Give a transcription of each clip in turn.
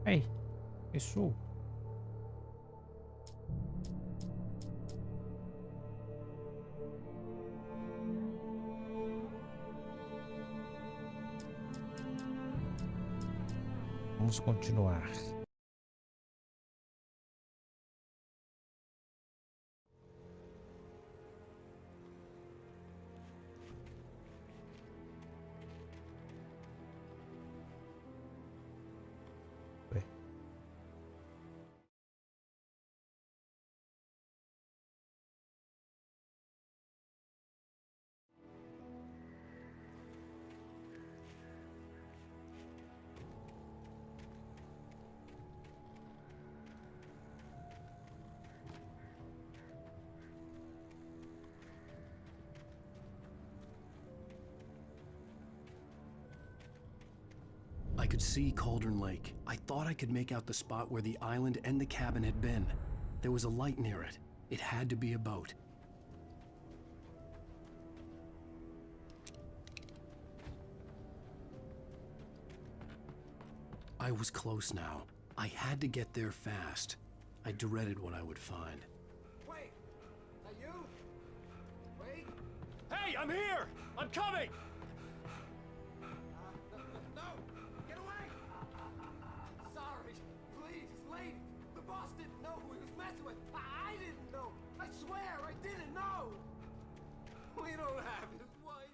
Ei, isso. Vamos continuar. I could see Cauldron Lake. I thought I could make out the spot where the island and the cabin had been. There was a light near it. It had to be a boat. I was close now. I had to get there fast. I dreaded what I would find. Wait! Are you? Wait! Hey, I'm here! I'm coming! No! Get away! Sorry. Please, it's late. The boss didn't know who he was messing with. I didn't know. I swear, I didn't know. We don't have his wife.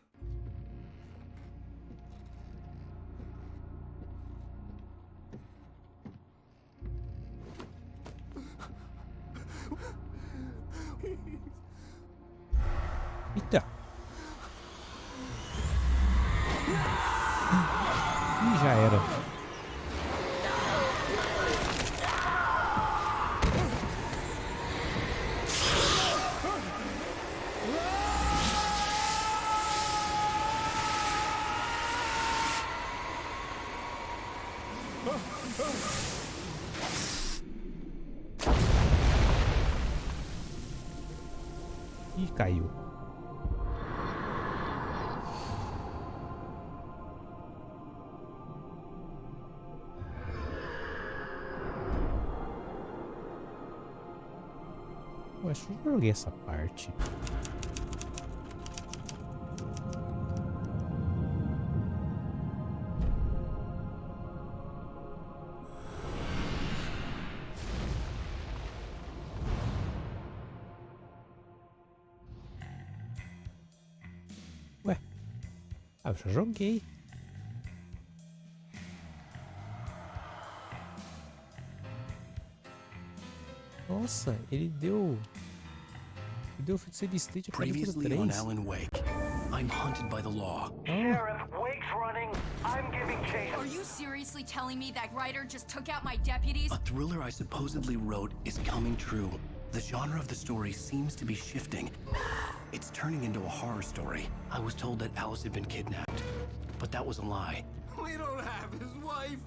Eita! Ih, já era. Ih, caiu. Eu acho que eu joguei essa parte. Ué, eu já joguei. Nossa, ele deu feiticeiro de state a Previously on Alan Wake, I'm hunted by the law. Sheriff, Wake's running. I'm giving chase. Are you seriously telling me that writer just took out my deputies? A thriller I supposedly wrote is coming true. The genre of the story seems to be shifting. It's turning into a horror story. I was told that Alice had been kidnapped, but that was a lie. We don't have his wife.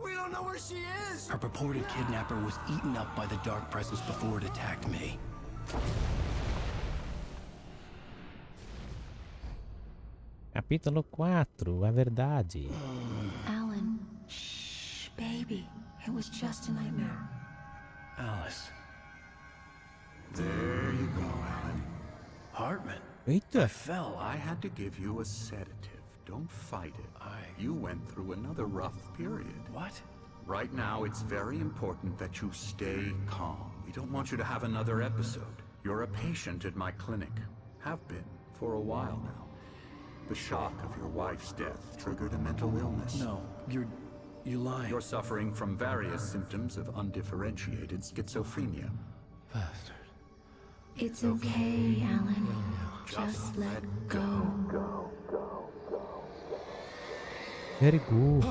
We don't know where she is. Her purported kidnapper was eaten up by the dark presence before it attacked me. Capítulo 4, a verdade. Alan, shh, baby. It was just a nightmare. Alice. There you go, Alan. Hartman. Eita! I fell. I had to give you a sedative. Don't fight it. You went through another rough period. What? Right now, it's very important that you stay calm. We don't want you to have another episode. You're a patient at my clinic. Have been for a while now. The shock of your wife's death triggered a mental illness. No, you're lying. You're suffering from various symptoms of undifferentiated schizophrenia. Bastard. It's okay, Alan. Just let go. Very good.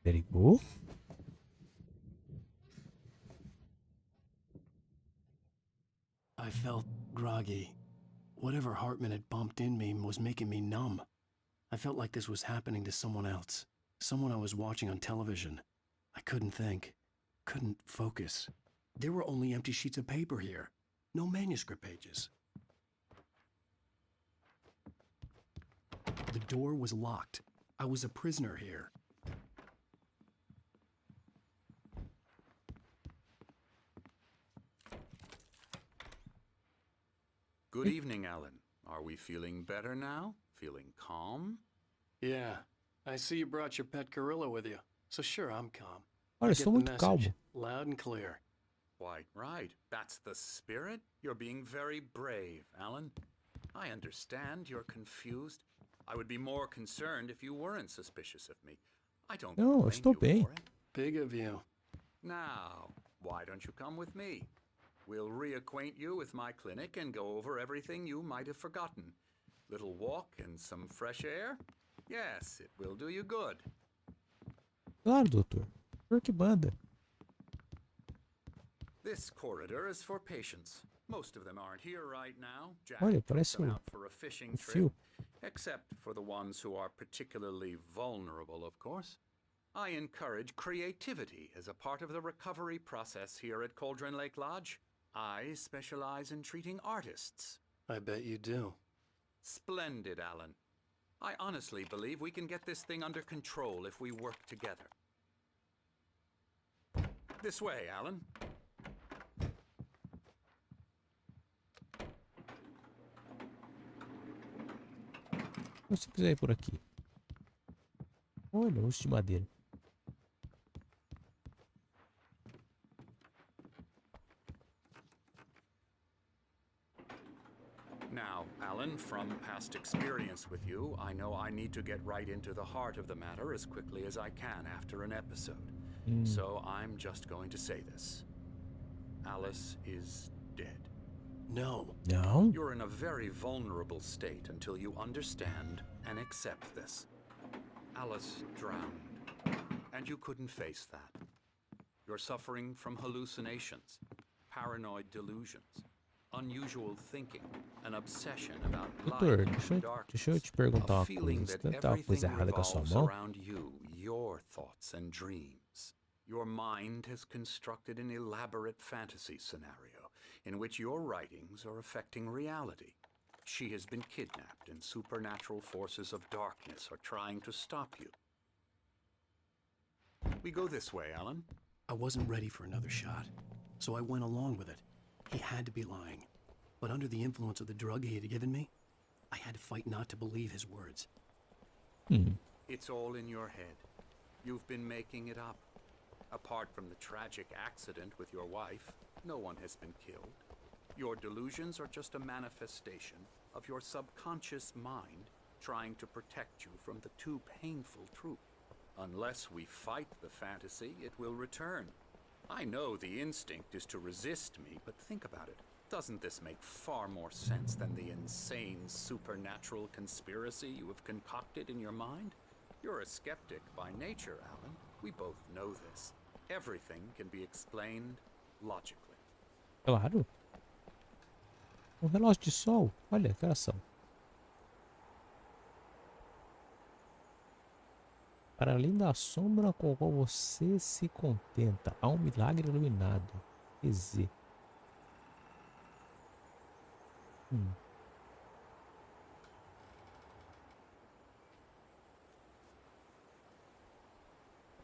Very good. I felt groggy. Whatever Hartman had bumped in me was making me numb. I felt like this was happening to someone else. Someone I was watching on television. I couldn't think. Couldn't focus. There were only empty sheets of paper here. No manuscript pages. The door was locked. I was a prisoner here. Good evening, Alan. Are we feeling better now? Feeling calm? Yeah, I see you brought your pet gorilla with you. So sure, I'm calm. Olha, I eu get sou the muito message, calmo. loud and clear. Quite right. That's the spirit. You're being very brave, Alan. I understand you're confused. I would be more concerned if you weren't suspicious of me. I don't Não, eu blame estou you bem. for it. Big of you. Now, why don't you come with me? We'll reacquaint you with my clinic and go over everything you might have forgotten. Little walk and some fresh air? Yes, it will do you good. Claro, doutor. Por que banda? This corridor is for patients. Most of them aren't here right now. Jack Olha, took parece them o- out for a fishing fio. trip, except for the ones who are particularly vulnerable, of course. I encourage creativity as a part of the recovery process here at Cauldron Lake Lodge. I specialize in treating artists. I bet you do. Splendid, Alan. I honestly believe we can get this thing under control if we work together. This way, Alan. Se você quiser ir por aqui. Olha, osso de madeira. Now, Alan, from past experience with you, I know I need to get right into the heart of the matter as quickly as I can after an episode. So I'm just going to say this. Alice is dead. No. Não. You're in a very vulnerable state until you understand and accept this. Alice drowned, and you couldn't face that. You're suffering from hallucinations, paranoid delusions, unusual thinking, an obsession about Doutor, light and deixa eu te darkness, perguntar a uma feeling coisa. that Você tá uma coisa everything errada com a sua revolves mão? around you, your thoughts and dreams. Your mind has constructed an elaborate fantasy scenario in which your writings are affecting reality. She has been kidnapped and supernatural forces of darkness are trying to stop you. We go this way, Alan. I wasn't ready for another shot, so I went along with it. He had to be lying. But under the influence of the drug he had given me, I had to fight not to believe his words. It's all in your head. You've been making it up. Apart from the tragic accident with your wife, no one has been killed. Your delusions are just a manifestation of your subconscious mind trying to protect you from the too painful truth. Unless we fight the fantasy, it will return. I know the instinct is to resist me, but think about it. Doesn't this make far more sense than the insane supernatural conspiracy you have concocted in your mind? You're a skeptic by nature, Alan. We both know this. Everything can be explained logically. Claro. Um relógio de sol. Olha, que horas são? Para além da sombra com a qual você se contenta, há um milagre iluminado. EZ.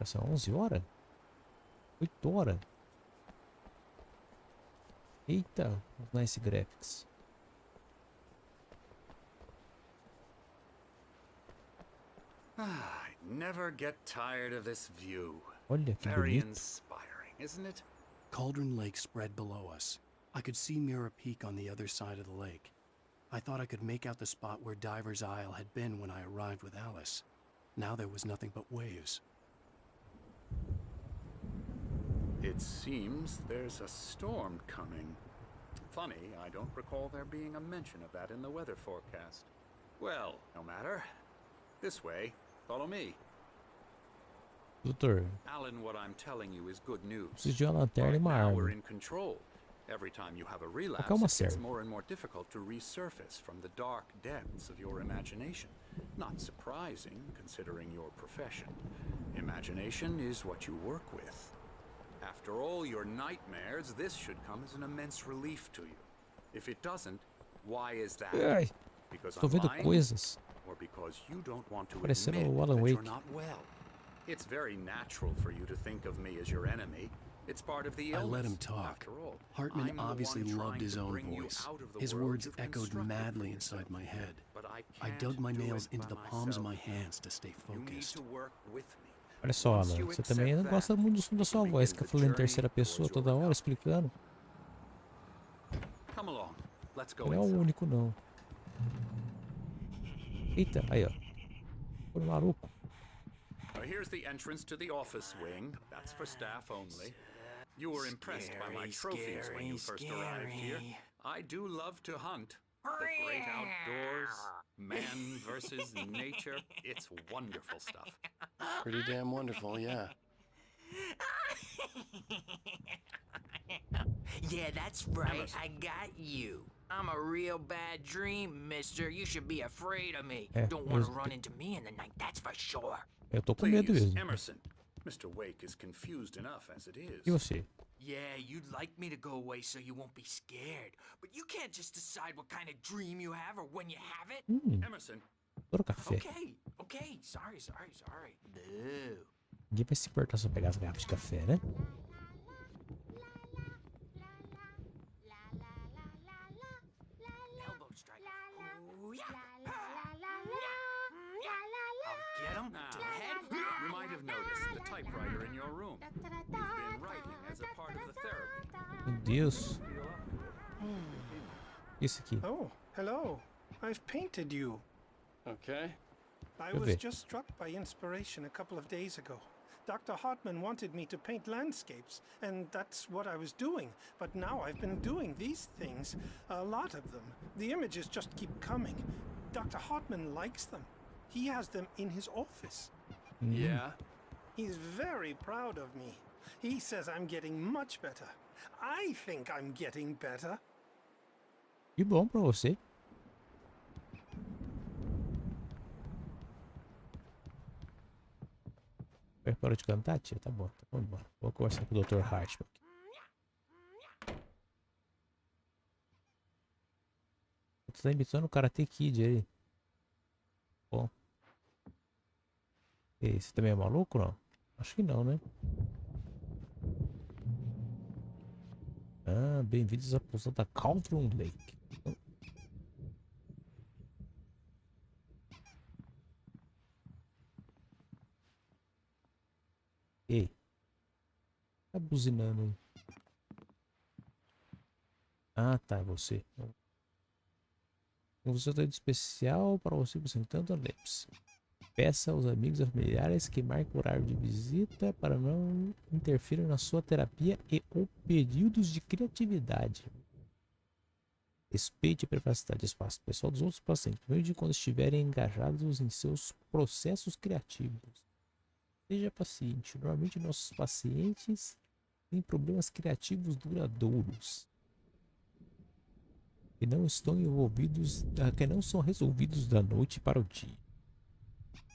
São 11 horas? 8 horas? Eita, os nice graphics. I never get tired of this view. Olha que Very bonito. inspiring, isn't it? Cauldron Lake spread below us. I could see Mirror Peak on the other side of the lake. I thought I could make out the spot where Diver's Isle had been when I arrived with Alice. Now there was nothing but waves. It seems there's a storm coming. Funny, I don't recall there being a mention of that in the weather forecast. Well, no matter. This way. Follow me. Doutor, Alan, what I'm telling you is good news. preciso de uma lanterna e Right uma now we're arma. in control. Every time you have a relapse, Calma, it gets sério. more and more difficult to resurface from the dark depths of your imagination. Not surprising, considering your profession. Imagination is what you work with. After all your nightmares, this should come as an immense relief to you. If it doesn't, why is that? Ai, Because estou I'm vendo lying? coisas. or because you don't want to Parecendo admit o Alan that you're Wake. not well. It's very natural for you to think of me as your enemy. It's part of the illness. I let him talk. After all, Hartman I'm the obviously one loved trying his to own bring you voice. out of the His world words you've echoed constructed for madly yourself. inside my head. But I I can't dug my do nails it into by the palms of my myself. hands to stay You need focused. to work with me. Olha só, Once Alan, you você também não accept gosta that, muito do som da sua you'll voz, begin fica the falando em journey terceira pessoa towards your toda hora, recovery. explicando. Come along. Let's go Não é o inside. único, não. Eita, aí, ó. Foi maluco. Here's the entrance to the office wing. That's for staff only. You were impressed by my trophies when you first arrived here. I do love to hunt. The great outdoors, man versus nature. It's wonderful stuff. Pretty damn wonderful, yeah. Yeah, that's right. I got you. I'm a real bad dream, mister. You should be afraid of me. É, Don't want to eu- run into me in the night, that's for sure. Eu tô com medo Please, mesmo. Emerson. Mr. Wake is confused enough as it is. E você? Yeah, you'd like me to go away so you won't be scared. But you can't just decide what kind of dream you have or when you have it. Emerson, Adoro café. Okay. Sorry. Boo. Ninguém vai se importar se eu pegar as garrafas de café, né? Elbow strike. Ooh, yeah. I'll get him to the head. you might have noticed the typewriter in your room. You've been writing as a part of the therapy. Meu Deus. Isso aqui. Oh, hello. I've painted you. Okay. I Good was bit. just struck by inspiration a couple of days ago. Dr. Hartman wanted me to paint landscapes, and that's what I was doing. But now I've been doing these things, a lot of them. The images just keep coming. Dr. Hartman likes them. He has them in his office. Yeah? He's very proud of me. He says I'm getting much better. I think I'm getting better. Que bom pra você. Parou de cantar, tia? Tá bom, vamos embora. Vou conversar com o Dr. Hartman. Tu tá imitando o Karate Kid aí. Bom. E você também é maluco, não? Acho que não, né? Ah, bem-vindos à pousada da Cauldron Lake. Ei. Tá buzinando aí. Ah, tá, é você. Um resultado especial para você apresentando a Lepsi. Peça aos amigos e familiares que marquem o horário de visita para não interferir na sua terapia e ou períodos de criatividade. Respeite a privacidade e espaço pessoal dos outros pacientes, mesmo quando estiverem engajados em seus processos criativos. Seja paciente. Normalmente nossos pacientes têm problemas criativos duradouros que não estão envolvidos, que não são resolvidos da noite para o dia.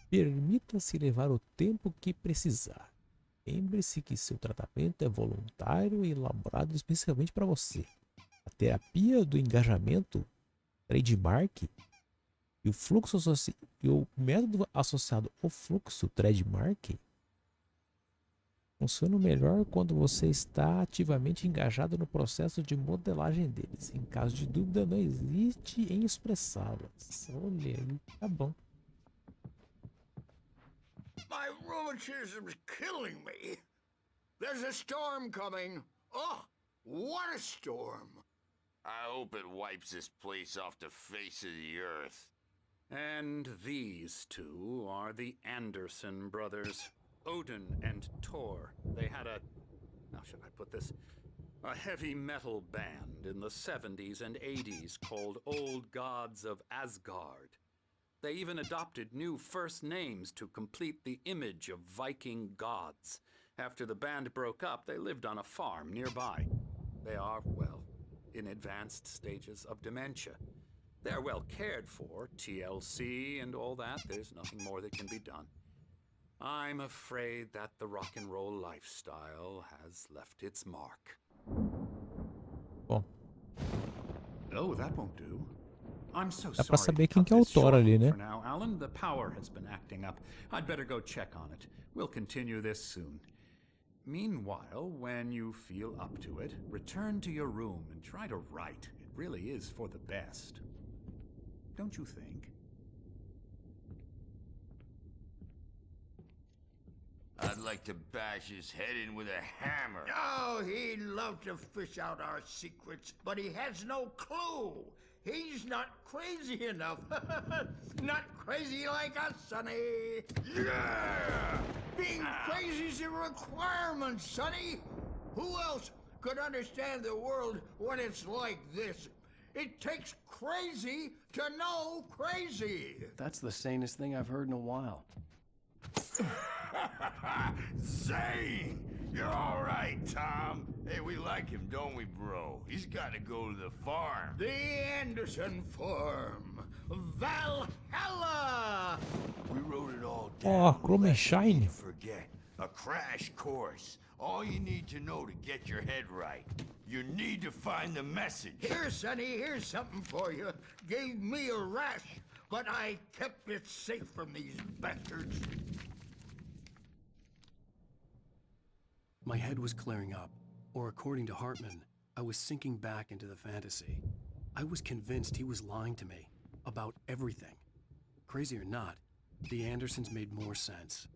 Permita-se levar o tempo que precisar. Lembre-se que seu tratamento é voluntário e elaborado especialmente para você. A terapia do engajamento, trademark, e o fluxo e o método associado ao fluxo trademark funcionam melhor quando você está ativamente engajado no processo de modelagem deles. Em caso de dúvida, não hesite em expressá-las. Olha aí, tá bom. My rheumatism's killing me. There's a storm coming. Oh, what a storm. I hope it wipes this place off the face of the earth. And these two are the Anderson brothers, Odin and Thor. They had how should I put this? A heavy metal band in the 70s and 80s called Old Gods of Asgard. They even adopted new first names to complete the image of Viking gods. After the band broke up, they lived on a farm nearby. They are, well, in advanced stages of dementia. They're well cared for, TLC and all that. There's nothing more that can be done. I'm afraid that the rock and roll lifestyle has left its mark. Bom, Oh, that won't do. I'm so Dá pra sorry saber to quem cut que é o this autor short ali, né? for now, Alan. The power has been acting up. I'd better go check on it. We'll continue this soon. Meanwhile, when you feel up to it, return to your room and try to write. It really is for the best. Don't you think? I'd like to bash his head in with a hammer. Oh, he'd love to fish out our secrets, but he has no clue. He's not crazy enough. Not crazy like us, Sonny. Yeah! Being crazy's a requirement, Sonny. Who else could understand the world when it's like this? It takes crazy to know crazy. That's the sanest thing I've heard in a while. Zane! You're all right, Tom. Hey, we like him, don't we, bro? He's got to go to the farm. The Anderson farm. Valhalla! We wrote it all Ó, down. Chrome and Lest you need Shine. to forget. A crash course. All you need to know to get your head right. You need to find the message. Here, Sonny, here's something for you. Gave me a rash, but I kept it safe from these bastards. My head was clearing up, or according to Hartman, I was sinking back into the fantasy. I was convinced he was lying to me about everything. Crazy or not, the Andersons made more sense.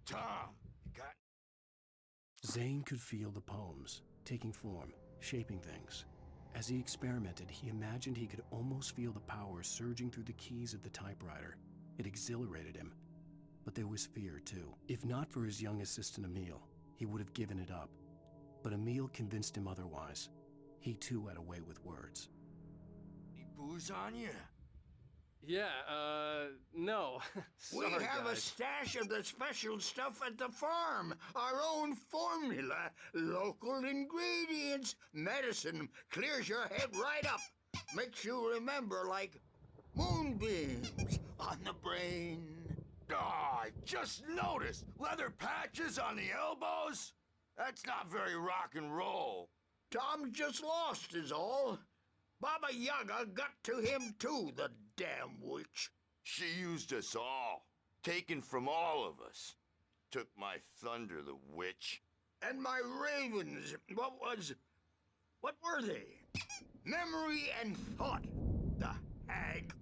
Tom, you got... Zane could feel the poems, taking form, shaping things. As he experimented, he imagined he could almost feel the power surging through the keys of the typewriter. It exhilarated him. But there was fear, too. If not for his young assistant Emil, he would have given it up. But Emil convinced him otherwise. He too had a way with words. Any booze on you? Yeah, no. We Sorry, have a guys. stash of the special stuff at the farm. Our own formula. Local ingredients. Medicine. Clears your head right up. Makes you remember like moonbeams on the brain. Oh, I just noticed. Leather patches on the elbows? That's not very rock and roll. Tom just lost is all. Baba Yaga got to him too, the damn witch. She used us all. Taken from all of us. Took my thunder, the witch. And my ravens, what were they? Memory and thought, the hag.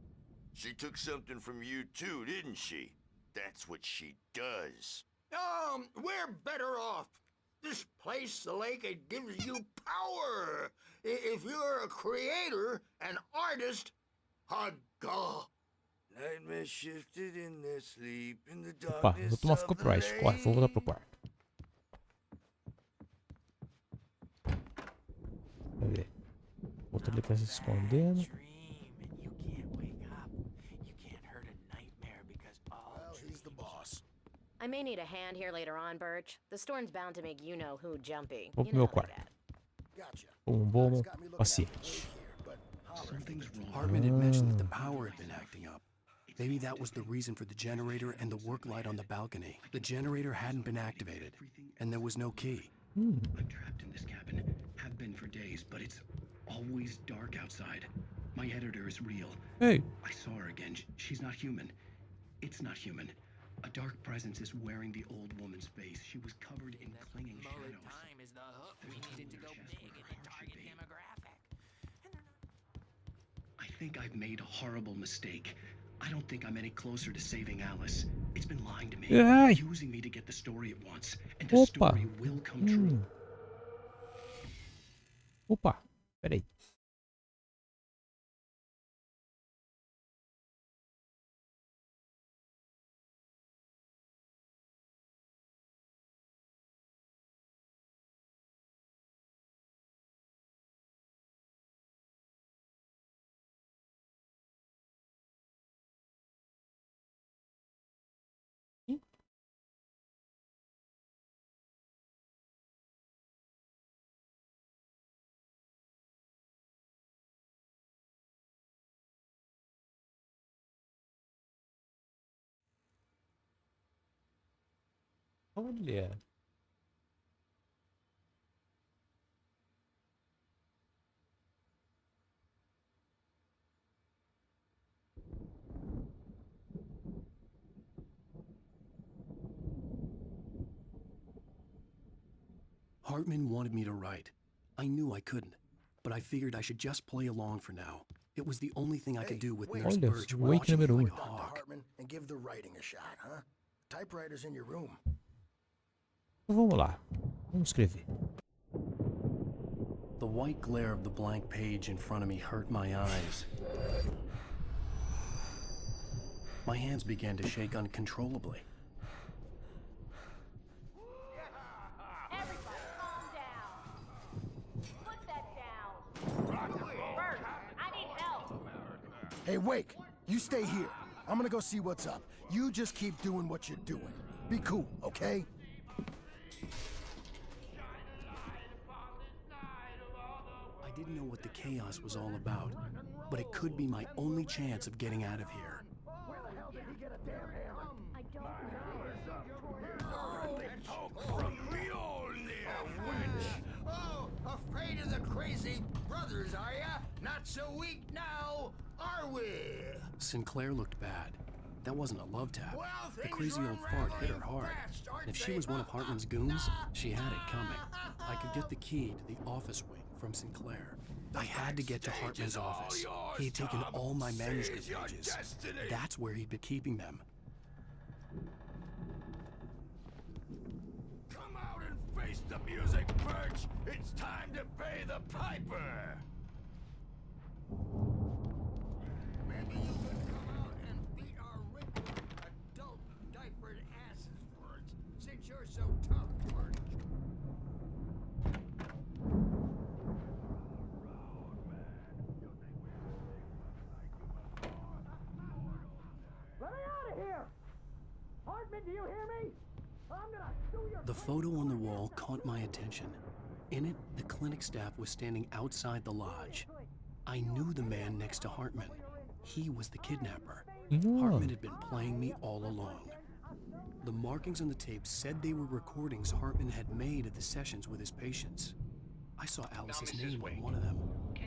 She took something from you too, didn't she? That's what she does. We're better off. This place, the lake, it gives you power. If you're a creator, an artist, a god. Nightmare shifted in their sleep in the Opa, vou tomar ficou pro Ice. Corre, vou voltar pro quarto. Vamos ver. Outro ali tá se escondendo. I may need a hand here later on, Birch. The storm's bound to make you-know-who jumpy. Vou You pro know meu how quarto. Gotcha. Bom, paciente. Something's wrong. Hartman had mentioned that the power had been acting up. Maybe that was the reason for the generator and the work light on the balcony. The generator hadn't been activated, and there was no key. I'm trapped in this cabin. Have been for days, but it's always dark outside. My editor is real. Hey. I saw her again. She's not human. It's not human. A dark presence is wearing the old woman's face. She was covered in clinging shadows. Time is the hook we needed to go big in the target demographic. I think I've made a horrible mistake. I don't think I'm any closer to saving Alice. It's been lying to me, Ai. using me to get the story it wants, and the Opa. story will come true. Opa, peraí. Olha. Hartman wanted me to write. I knew I couldn't, but I figured I should just play along for now. It was the only thing I could do with Nurse Olha, Birch Wake watching me número like a 1. hawk. Hartman, and give the writing a shot, huh? Typewriter's in your room. Então vamos lá. Vamos escrever. The white glare of the blank page in front of me hurt my eyes. My hands began to shake uncontrollably. Everybody, calm down. Put that down. Bert, I need help. Hey, Wake, you stay here. I'm gonna go see what's up. You just keep doing what you're doing. Be cool, okay? I didn't know what the chaos was all about, but it could be my only chance of getting out of here. Where the hell did he get a damn hammer? I don't know. Oh, afraid of the crazy brothers, are ya? Not so weak now, are we? Sinclair looked bad. That wasn't a love tap. Well, The things crazy are old fart hit her unraveling hard. fast, aren't And if she they? was one of Hartman's goons, she had it coming. I could get the key to the office wing from Sinclair. I had to get to Hartman's office. He had taken all my manuscript pages. That's where he'd been keeping them. Come out and face the music, Birch. It's time to pay the piper. Maybe you could come out and beat our wrinkled, adult, diapered asses for it, since you're so tough, Birch. Let me out of here! Hartman, do you hear me? I'm gonna sue your... The photo on the wall caught my attention. In it, the clinic staff was standing outside the lodge. I knew the man next to Hartman. He was the kidnapper. Hartman had been playing me all along. The markings on the tape said they were recordings Hartman had made at the sessions with his patients. I saw Alice's name on one of them.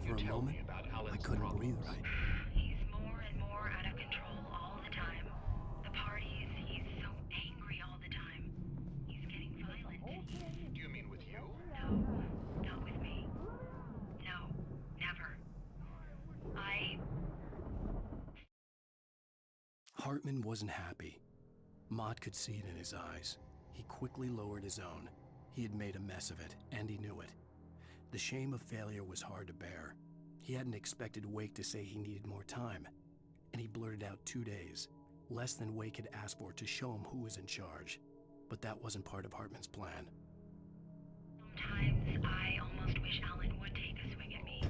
For a moment, I couldn't breathe right. He's more and more out of control all the time. The parties, he's so angry all the time. He's getting violent. Do you mean with you? No, not with me. No, never. Hartman wasn't happy. Mott could see it in his eyes. He quickly lowered his own. He had made a mess of it, and he knew it. The shame of failure was hard to bear. He hadn't expected Wake to say he needed more time, and he blurted out 2 days, less than Wake had asked for to show him who was in charge. But that wasn't part of Hartman's plan. Sometimes I almost wish Alan would take a swing at me,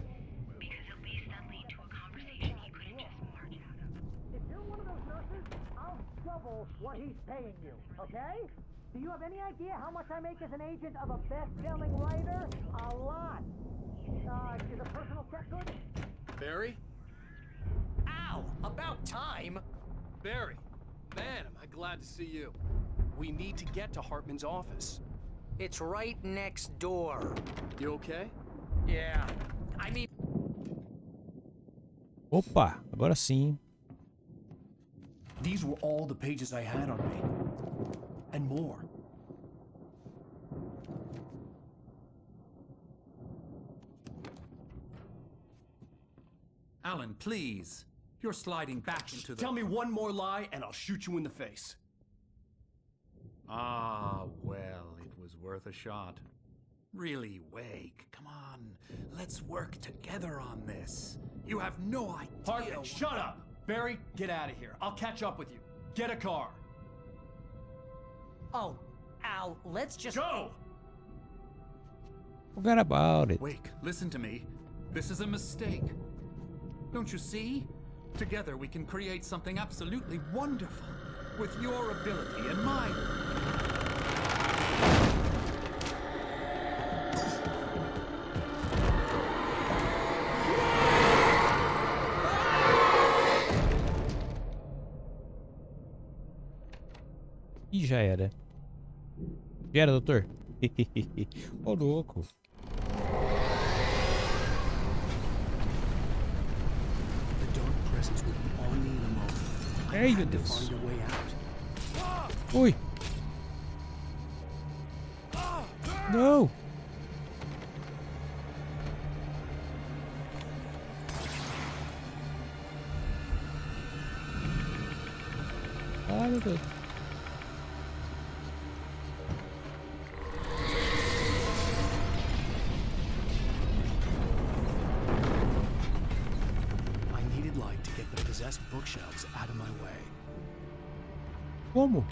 because at least that lead to a conversation he couldn't just march out of. If you're one of those nurses, I'll double what he's paying you, okay? Do you have any idea how much I make as an agent of a best-selling writer? A lot. Is a personal check good? Barry? Ow! About time! Barry! Man, am I glad to see you. We need to get to Hartman's office. It's right next door. You okay? Yeah. I mean... Opa, agora sim. These were all the pages I had on me. And more. Alan, please. You're sliding back into the... Tell me one more lie and I'll shoot you in the face. Ah, well, it was worth a shot. Really, Wake, come on. Let's work together on this. You have no idea... Hartman, shut up! Barry, get out of here. I'll catch up with you. Get a car. Oh, Al, let's just... Go! Forget about it. Wake, listen to me. This is a mistake. Don't you see? Together we can create something absolutely wonderful. With your ability and mine. E já era. Já era, doutor? Ô, louco. The dark presence would be on me in a moment. I Ei, meu had to Deus. find a way out. Ui. Não. Ah, meu Deus. I needed light to get the possessed bookshelves out of my way. Como?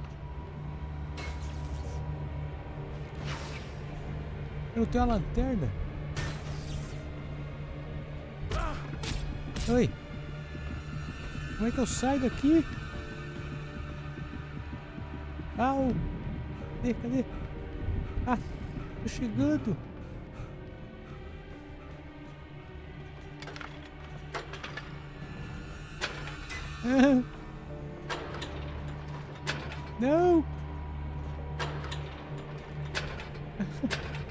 Eu não tenho a lanterna. Oi. Como é que eu saio daqui? Au! Cadê? Ah, tô chegando. Ah. Não!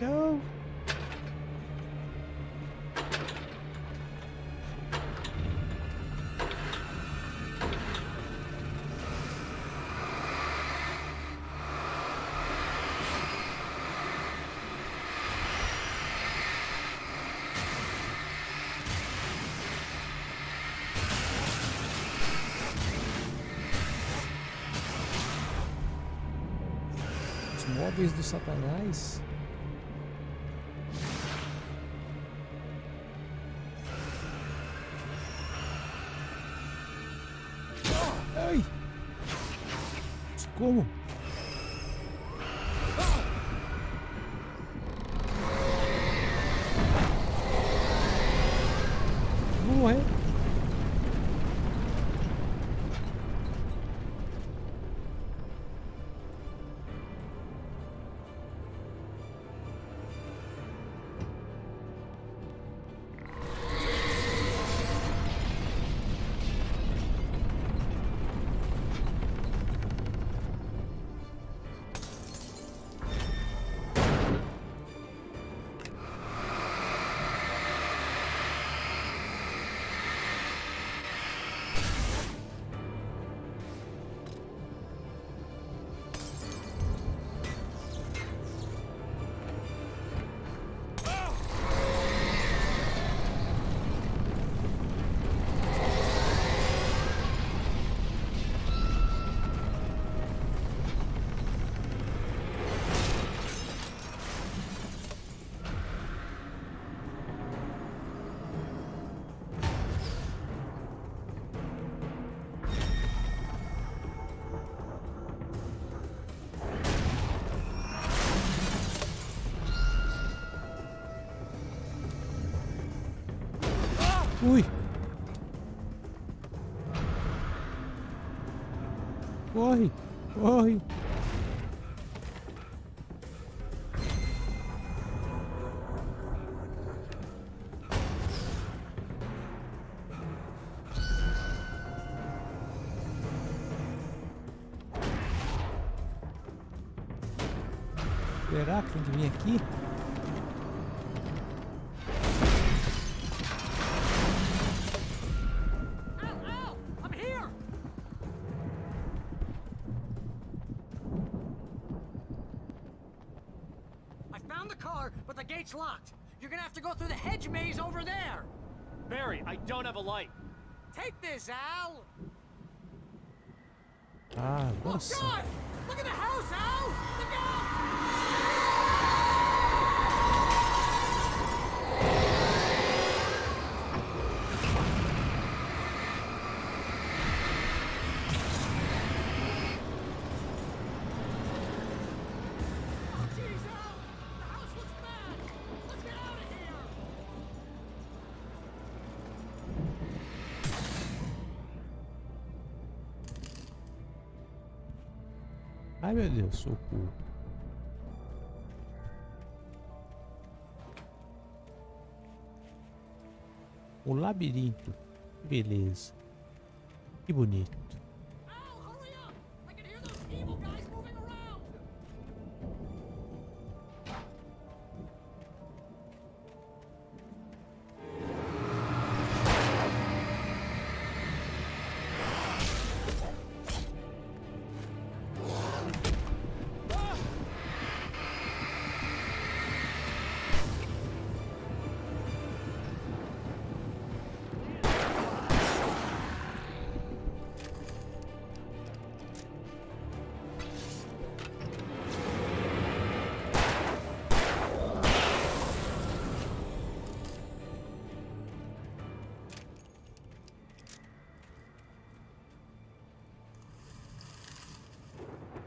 Não! Móveis do Satanás. Ai! Como? Vou morrer. Ui! Corre! Corre! Será que tem que vir aqui? Gate's locked. You're gonna have to go through the hedge maze over there. Barry, I don't have a light. Take this, Al. Ah, agora sim. God! Look at the house, Al! Look out! Ai, meu Deus, socorro. O labirinto. Beleza. Que bonito.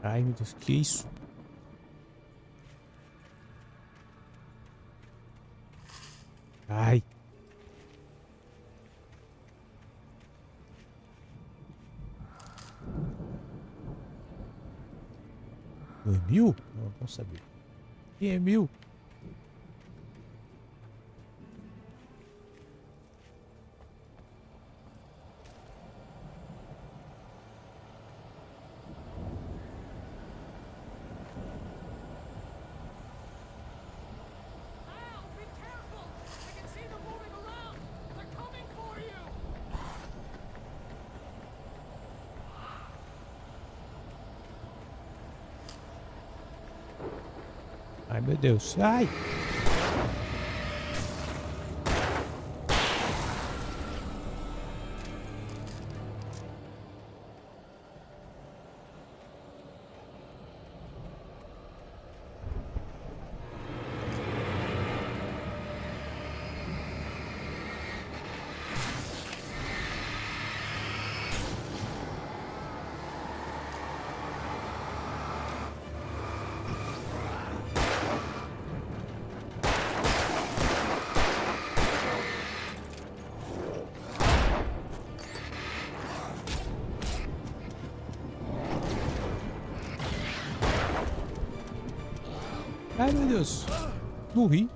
Ai, meu Deus, que isso? Ai. Não é mil? Não, não sabia. Quem é mil? Ai, meu Deus. Ai! Ai, meu Deus. Morri.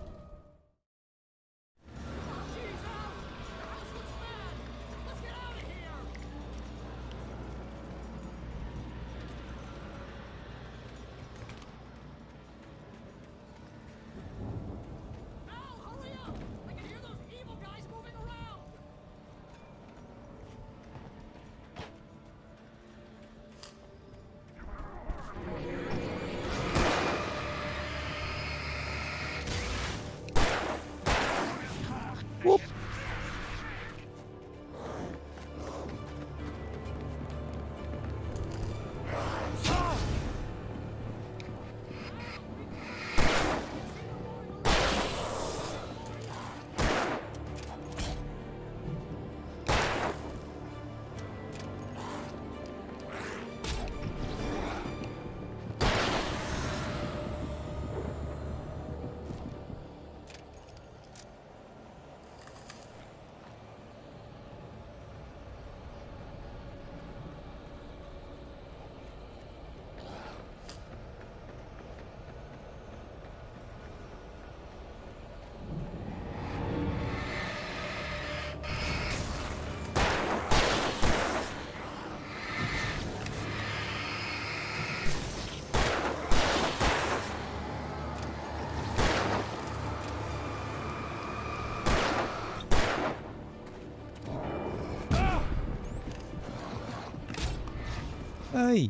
Ai,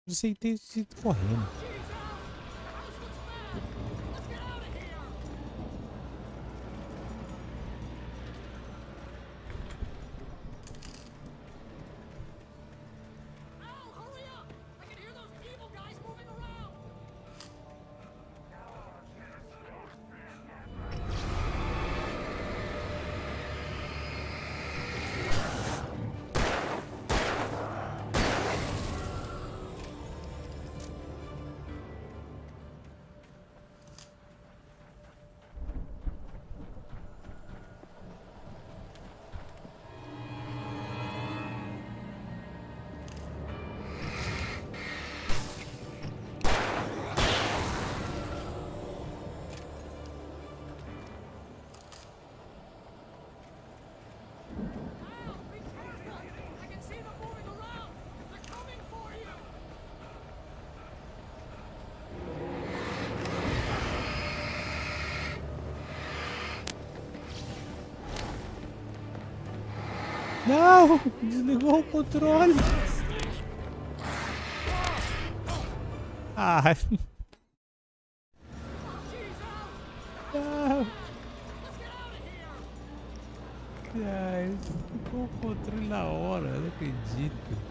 você tem sido correndo. Não! Desligou o controle! Ai! Não! Ai, desligou o controle na hora, eu não acredito.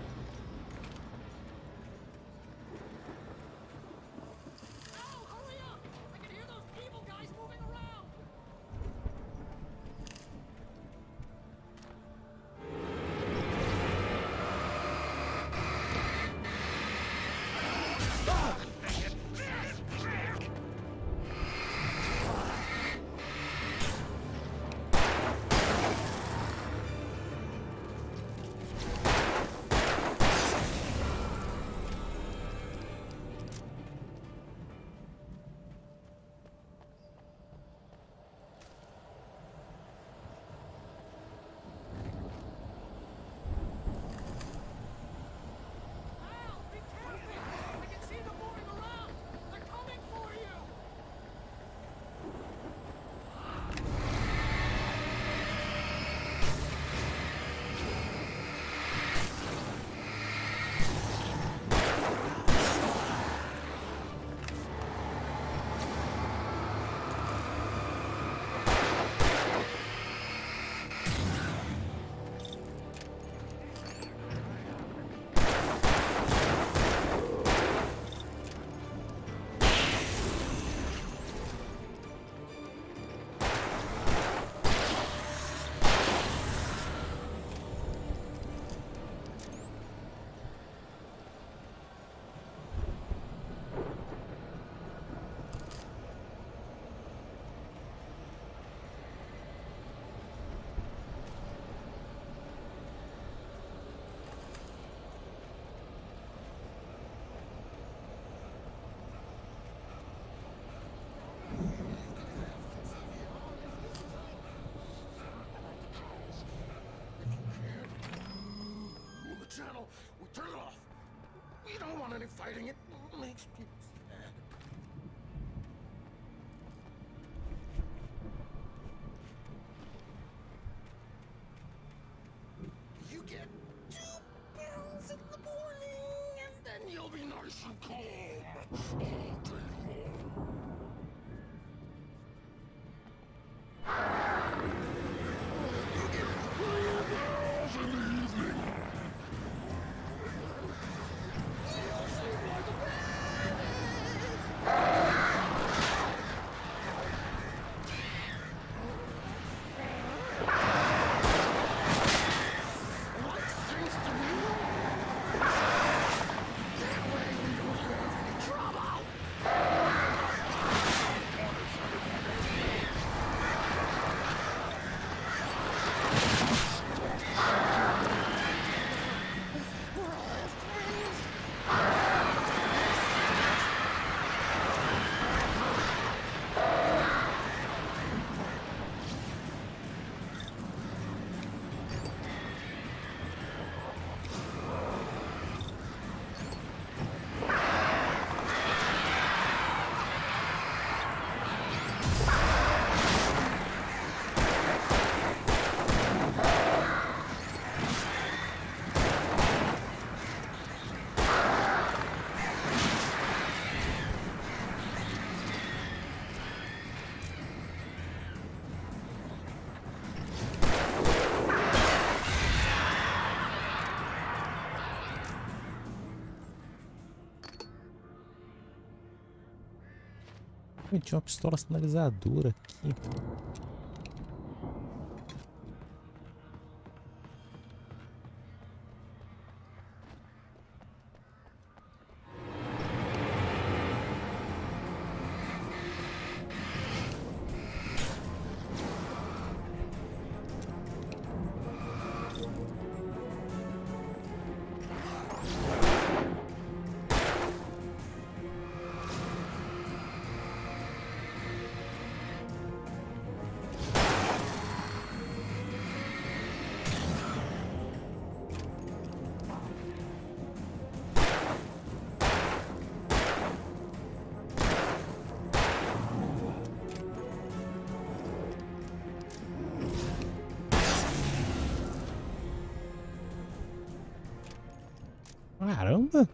any fighting. It makes me sad. You get 2 pills in the morning, and then you'll be nice and calm all day long. You get 3 pills in the evening. You seem like a Tinha uma pistola sinalizadora aqui. Caramba!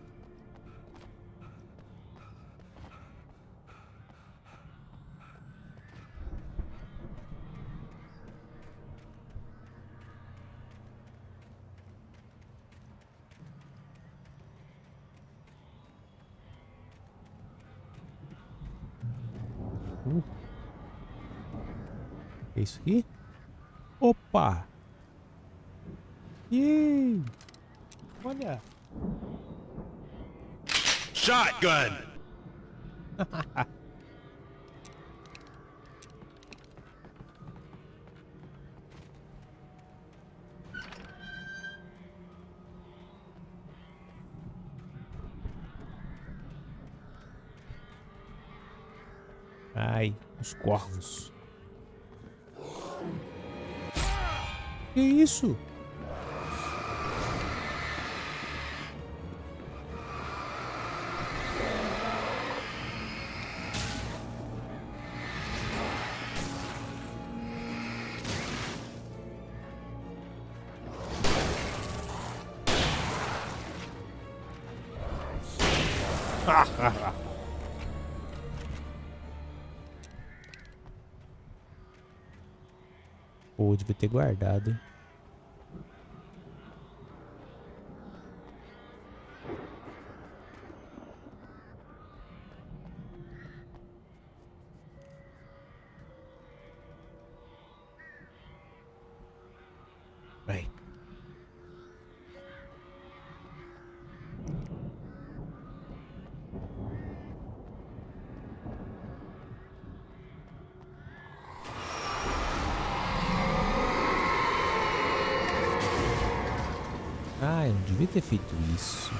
É isso aqui? Opa! Ih! Olha! Shotgun! Ai, os corvos. Que isso? Pô, devia ter guardado, hein? Vai. Ah, eu não devia ter feito isso.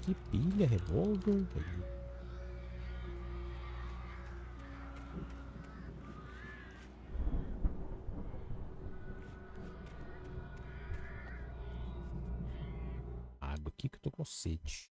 aqui, pilha, revólver. Água aqui que eu tô com sede.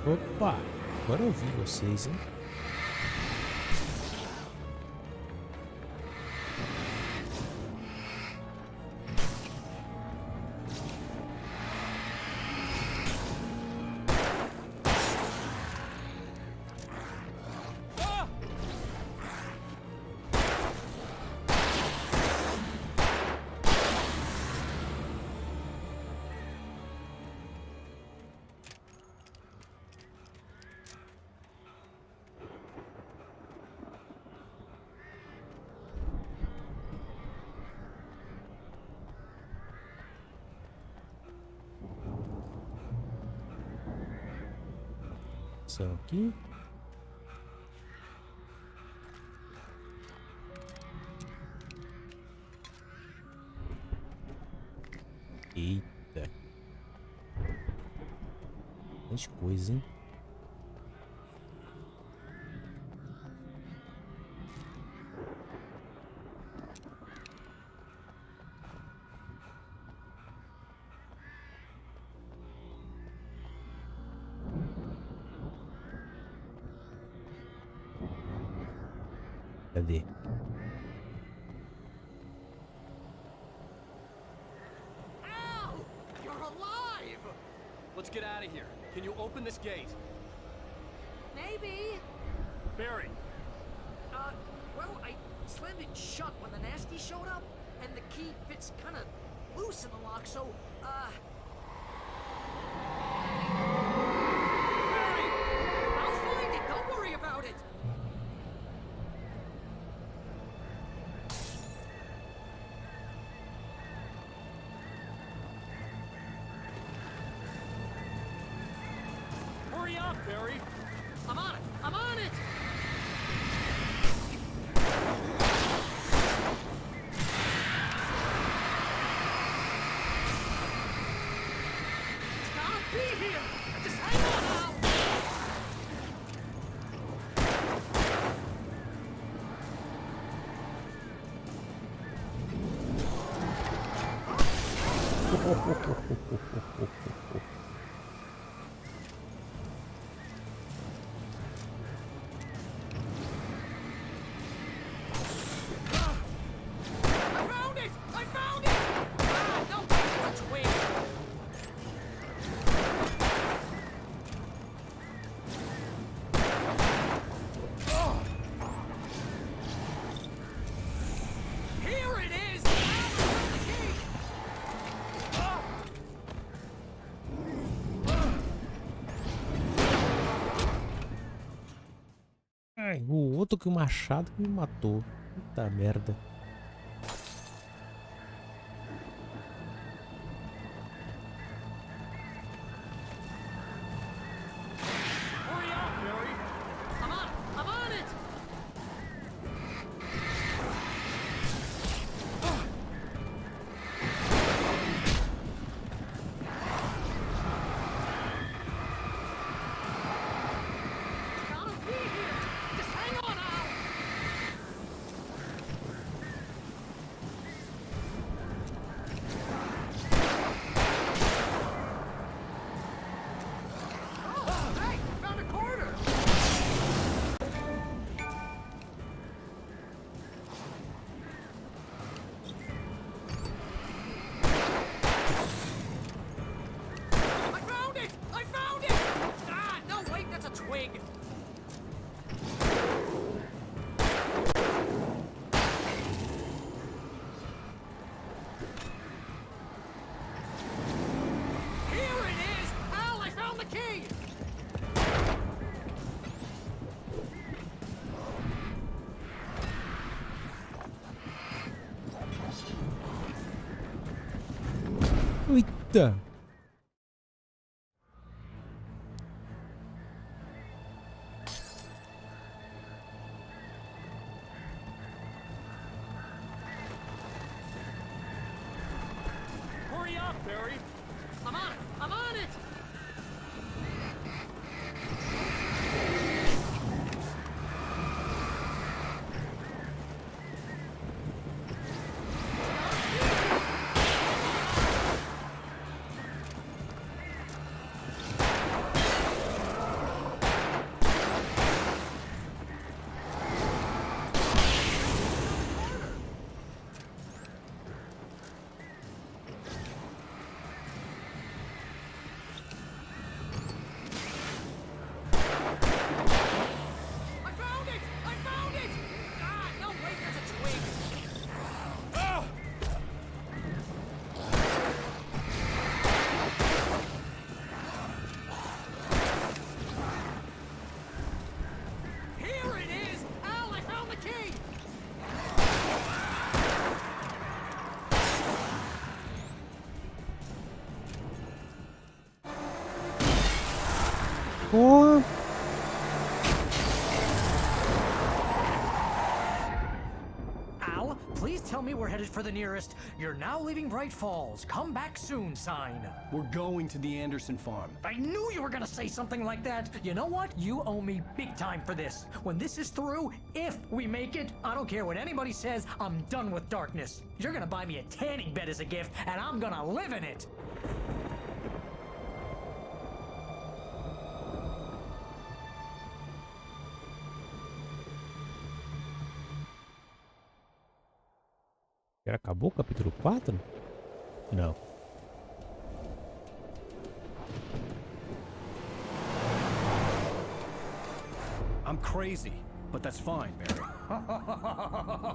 Opa, agora eu vi vocês, hein? Aqui. Eita. Bastante coisa, hein? Cadê? Al! You're alive! Let's get out of here. Can you open this gate? Maybe. Barry! Well, I slammed it shut when the nasty showed up, and the key fits kind of loose in the lock, so, Barry! I'll find it, don't worry about it! Hurry up, Barry! I'm on it! I'm on it! It's gotta be here! Just hang on now! I found it! I found it! Ah, no, it's a twig! Here it is! Now the key! Ai, o outro que o machado que me matou. Puta merda. Hurry up, Barry! I'm on it! I'm on it! It's gotta be here! Just hang on now! Eita! Hurry up, Barry! I'm on it! I'm on it! I found it! I found it! Ah, no, wait, that's a twig. Here it is! Al, I found the key! Porra! Al, please tell me we're headed for the nearest "You're now leaving Bright Falls. Come back soon" sign. We're going to the Anderson farm. I knew you were gonna say something like that. You know what? You owe me big time for this. When this is through, if we make it, I don't care what anybody says, I'm done with darkness. You're gonna buy me a tanning bed as a gift, and I'm gonna live in it. Já acabou o capítulo 4? Não. I'm crazy, but that's fine, Barry.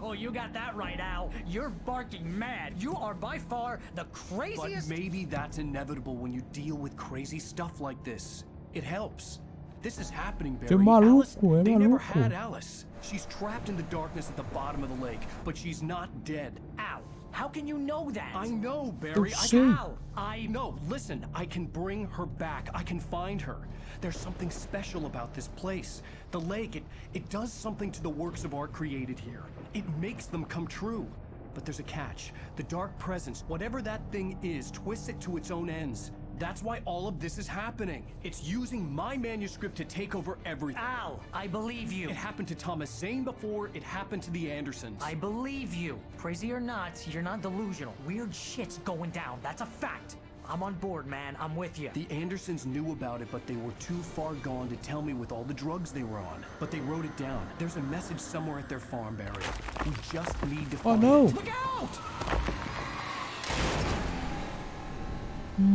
Oh, you got that right, Al. You're barking mad. You are by far the But craziest. maybe that's inevitable when you deal with crazy stuff like this. It helps. This is happening, Barry. Alice, they never had Alice. She's trapped in the darkness at the bottom of the lake, but she's not dead. Al, how can you know that? I know, Barry. Al, No, listen, I can bring her back. I can find her. There's something special about this place. The lake, it does something to the works of art created here. It makes them come true. But there's a catch. The dark presence, whatever that thing is, twists it to its own ends. That's why all of this is happening. It's using my manuscript to take over everything. Al, I believe you. It happened to Thomas Zane before, it happened to the Andersons. I believe you. Crazy or not, you're not delusional. Weird shit's going down. That's a fact. I'm on board, man. I'm with you. The Andersons knew about it, but they were too far gone to tell me with all the drugs they were on. But they wrote it down. There's a message somewhere at their farm, Barry. We just need to find no. it. Look out! No.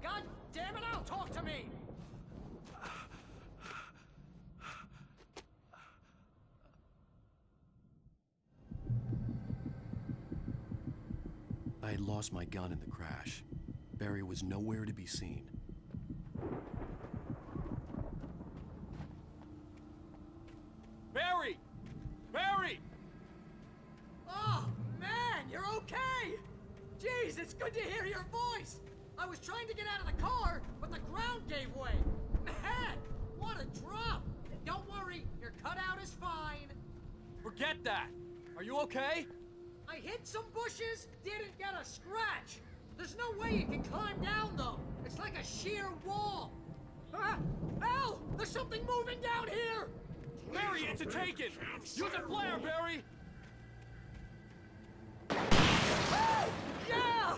God damn it, Al, talk to me! I had lost my gun in the crash. Barry was nowhere to be seen. Barry! Barry! Oh, man, you're okay! Jeez, it's good to hear your voice! I was trying to get out of the car, but the ground gave way. Man, what a drop! Don't worry, your cutout is fine. Forget that! Are you okay? I hit some bushes, didn't get a scratch. There's no way you can climb down, though. It's like a sheer wall. Ah, Al, there's something moving down here! Barry, it's a taken! Use a flare, Barry! Oh, yeah!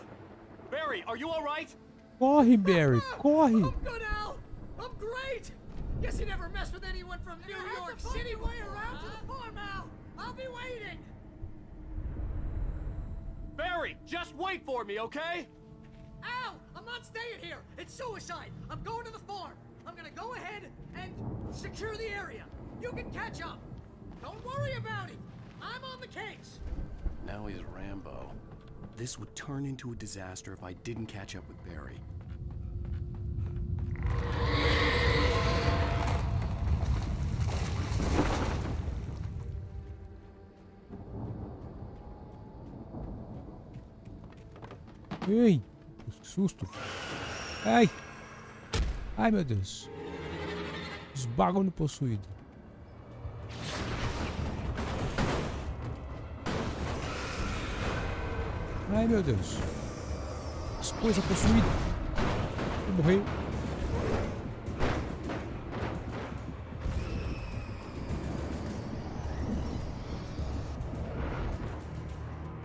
Barry, are you alright? Corre, Barry, corre! I'm good, Al. I'm great. Guess you never messed with anyone from New York City way around to the farm, Al. I'll be waiting. Barry, just wait for me, okay? Al, I'm not staying here. It's suicide. I'm going to the farm. I'm gonna go ahead and secure the area. You can catch up. Don't worry about it. I'm on the case. Now he's Rambo. This would turn into a disaster if I didn't catch up with Barry. Ei, que susto. Ai. Ai, meu Deus. Esbagulho possuído. Ai, meu Deus. As coisas possuídas. Vou morrer.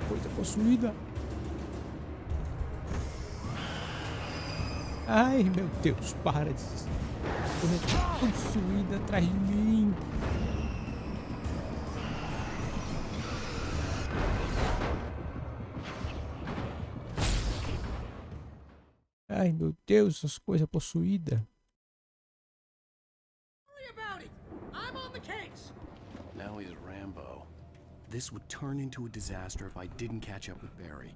Coisa possuída. Ai, meu Deus, para de correr possuída atrás de mim. Ai, meu Deus, as coisas possuídas. Now he's Rambo. This would turn into a disaster if I didn't catch up with Barry.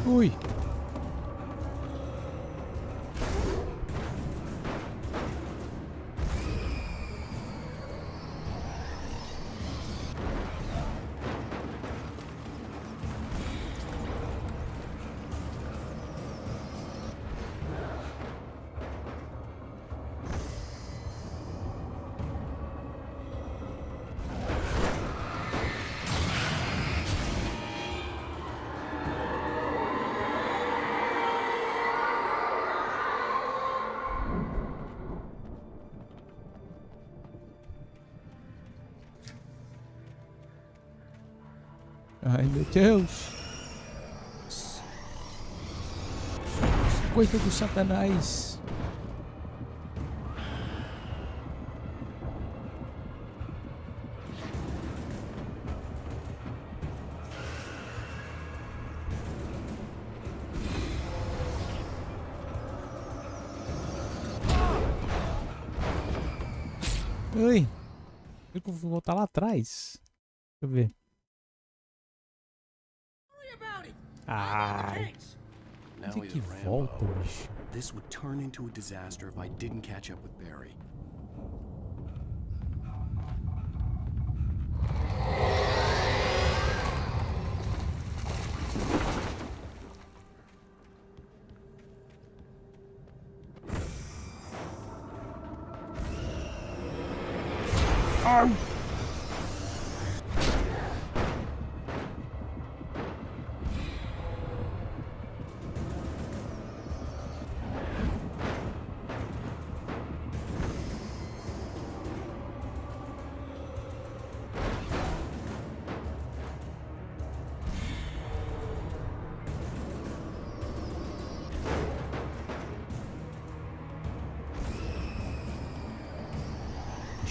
Ui. Ai, meu Deus. Coisa do Satanás. Ai. Eu vou voltar lá atrás. Deixa eu ver. Ai. Onde é que volta, bicho? This would turn into a disaster if I didn't catch up with Barry. Ai.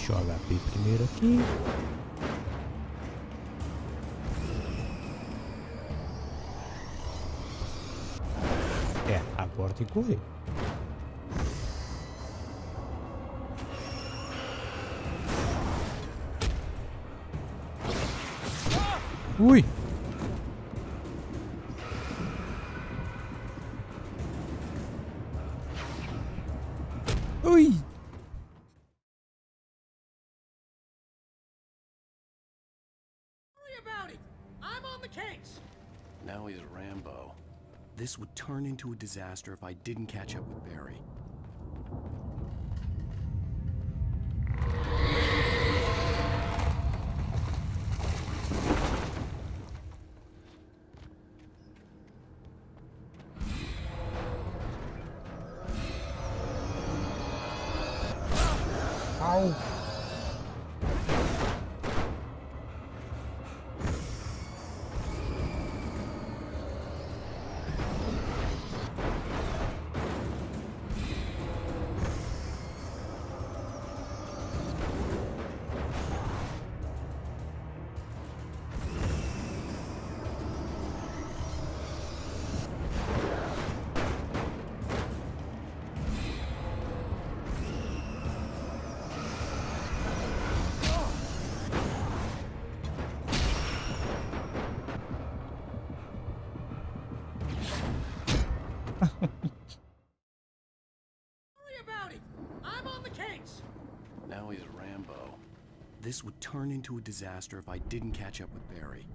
Deixa eu HP primeiro aqui. É, agora tem que correr. Ui! Ui! Now he's Rambo. This would turn into a disaster if I didn't catch up with Barry. Au! combo. This would turn into a disaster if I didn't catch up with Barry.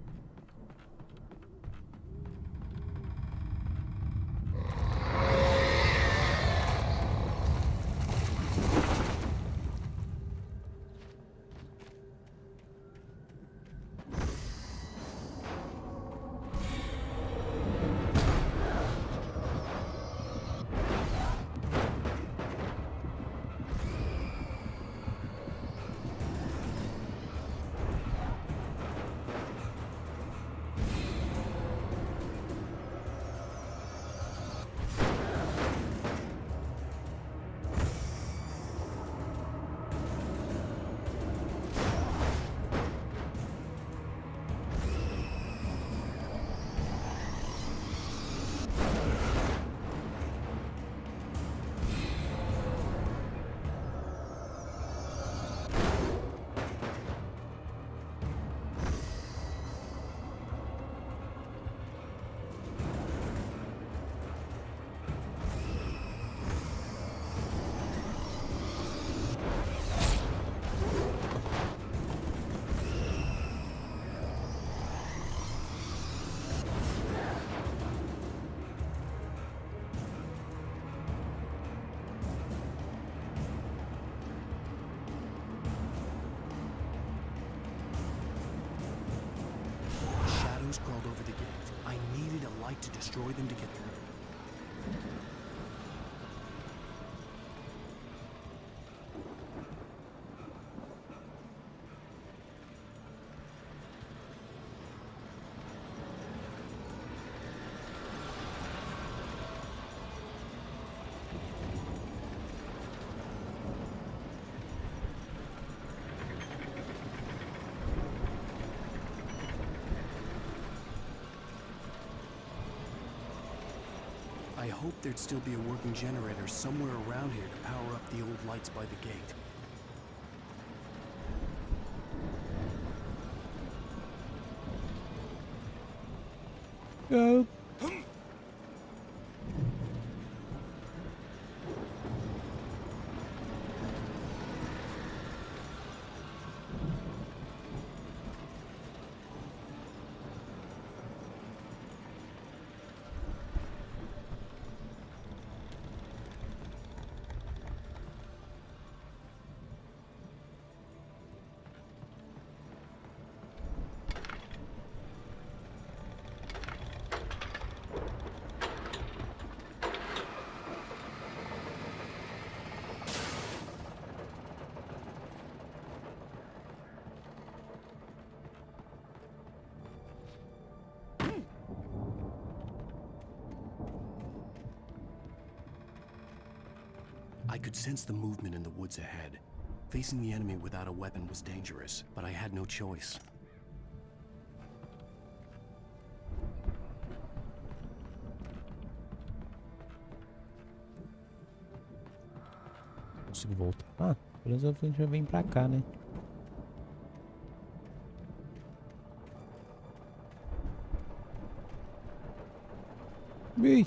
Crawled over the gate. I needed a light to destroy them to get through. I hoped there'd still be a working generator somewhere around here to power up the old lights by the gate. Go. I could sense the movement in the woods ahead. Facing the enemy without a weapon was dangerous, but I had no choice. Consigo voltar? Ah, pelo menos a gente já vem pra cá, né? Ei!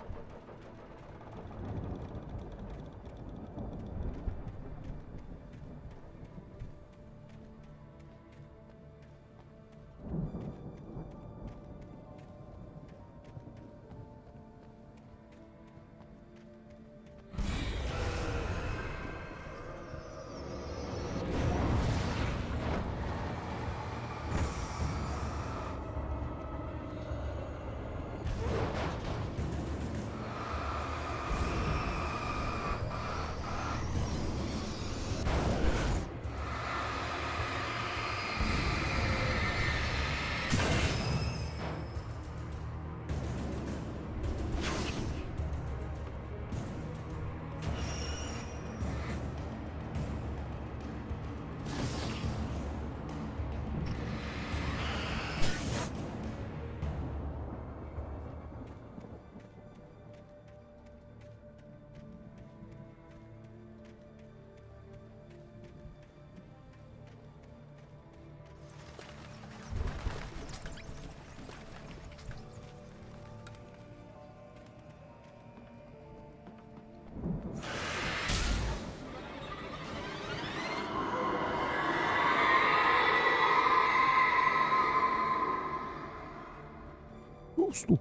susto.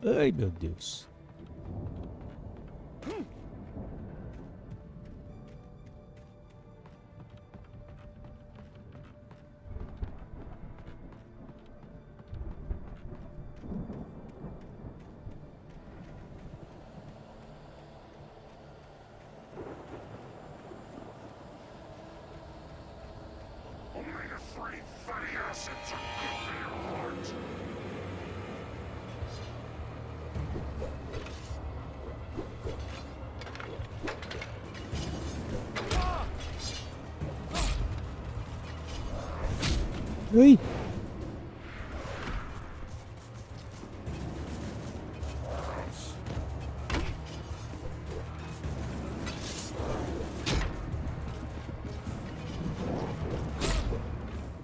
Ai, meu Deus. Ui.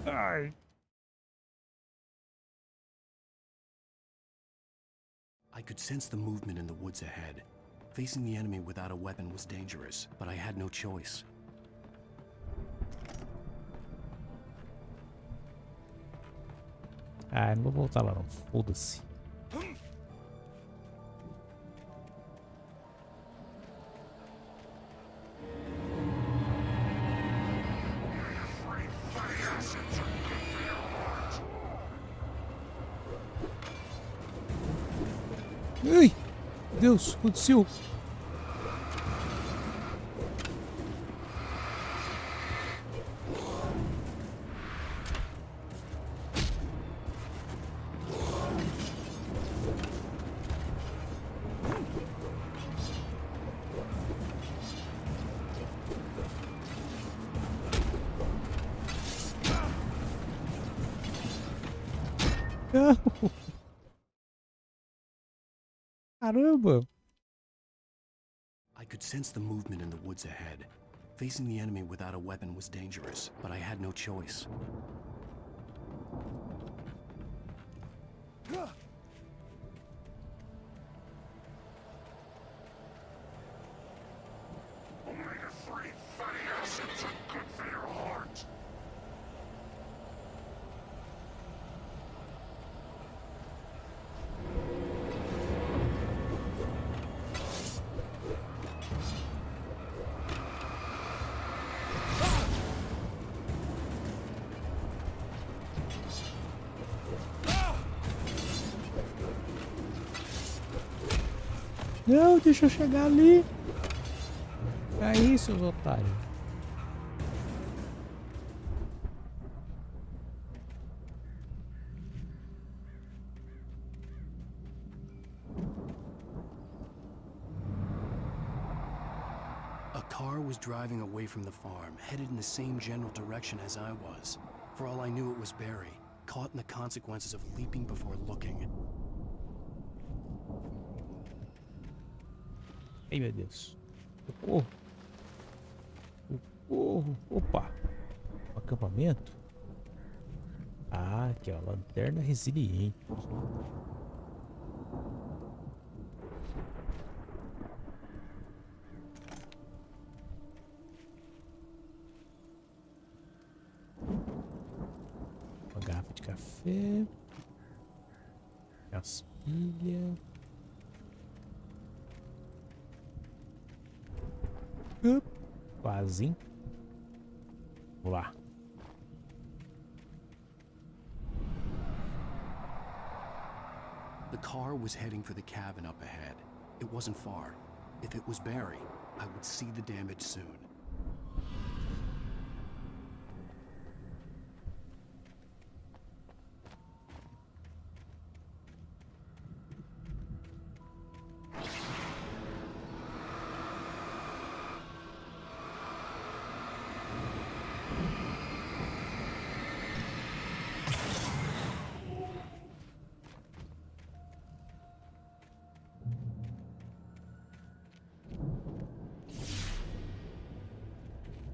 Ai. I could sense the movement in the woods ahead. Facing the enemy without a weapon was dangerous, but I had no choice. Ah, não vou voltar lá não. Foda-se. Ai! Deus, o que aconteceu? Não. Caramba! I could sense the movement in the woods ahead. Facing the enemy without a weapon was dangerous, but I had no choice. Não, deixa eu chegar ali. Aí, seus otários. A car was driving away from the farm, headed in the same general direction as I was. For all I knew, it was Barry, caught in the consequences of leaping before looking. Ai, meu Deus. Socorro. Socorro. Opa. Um acampamento? Ah, aqui ó, lanterna resiliente. Uma garrafa de café. As pilhas. Quase, hein? Vamos lá. The car was heading for the cabin up ahead. It wasn't far. If it was Barry, I would see the damage soon.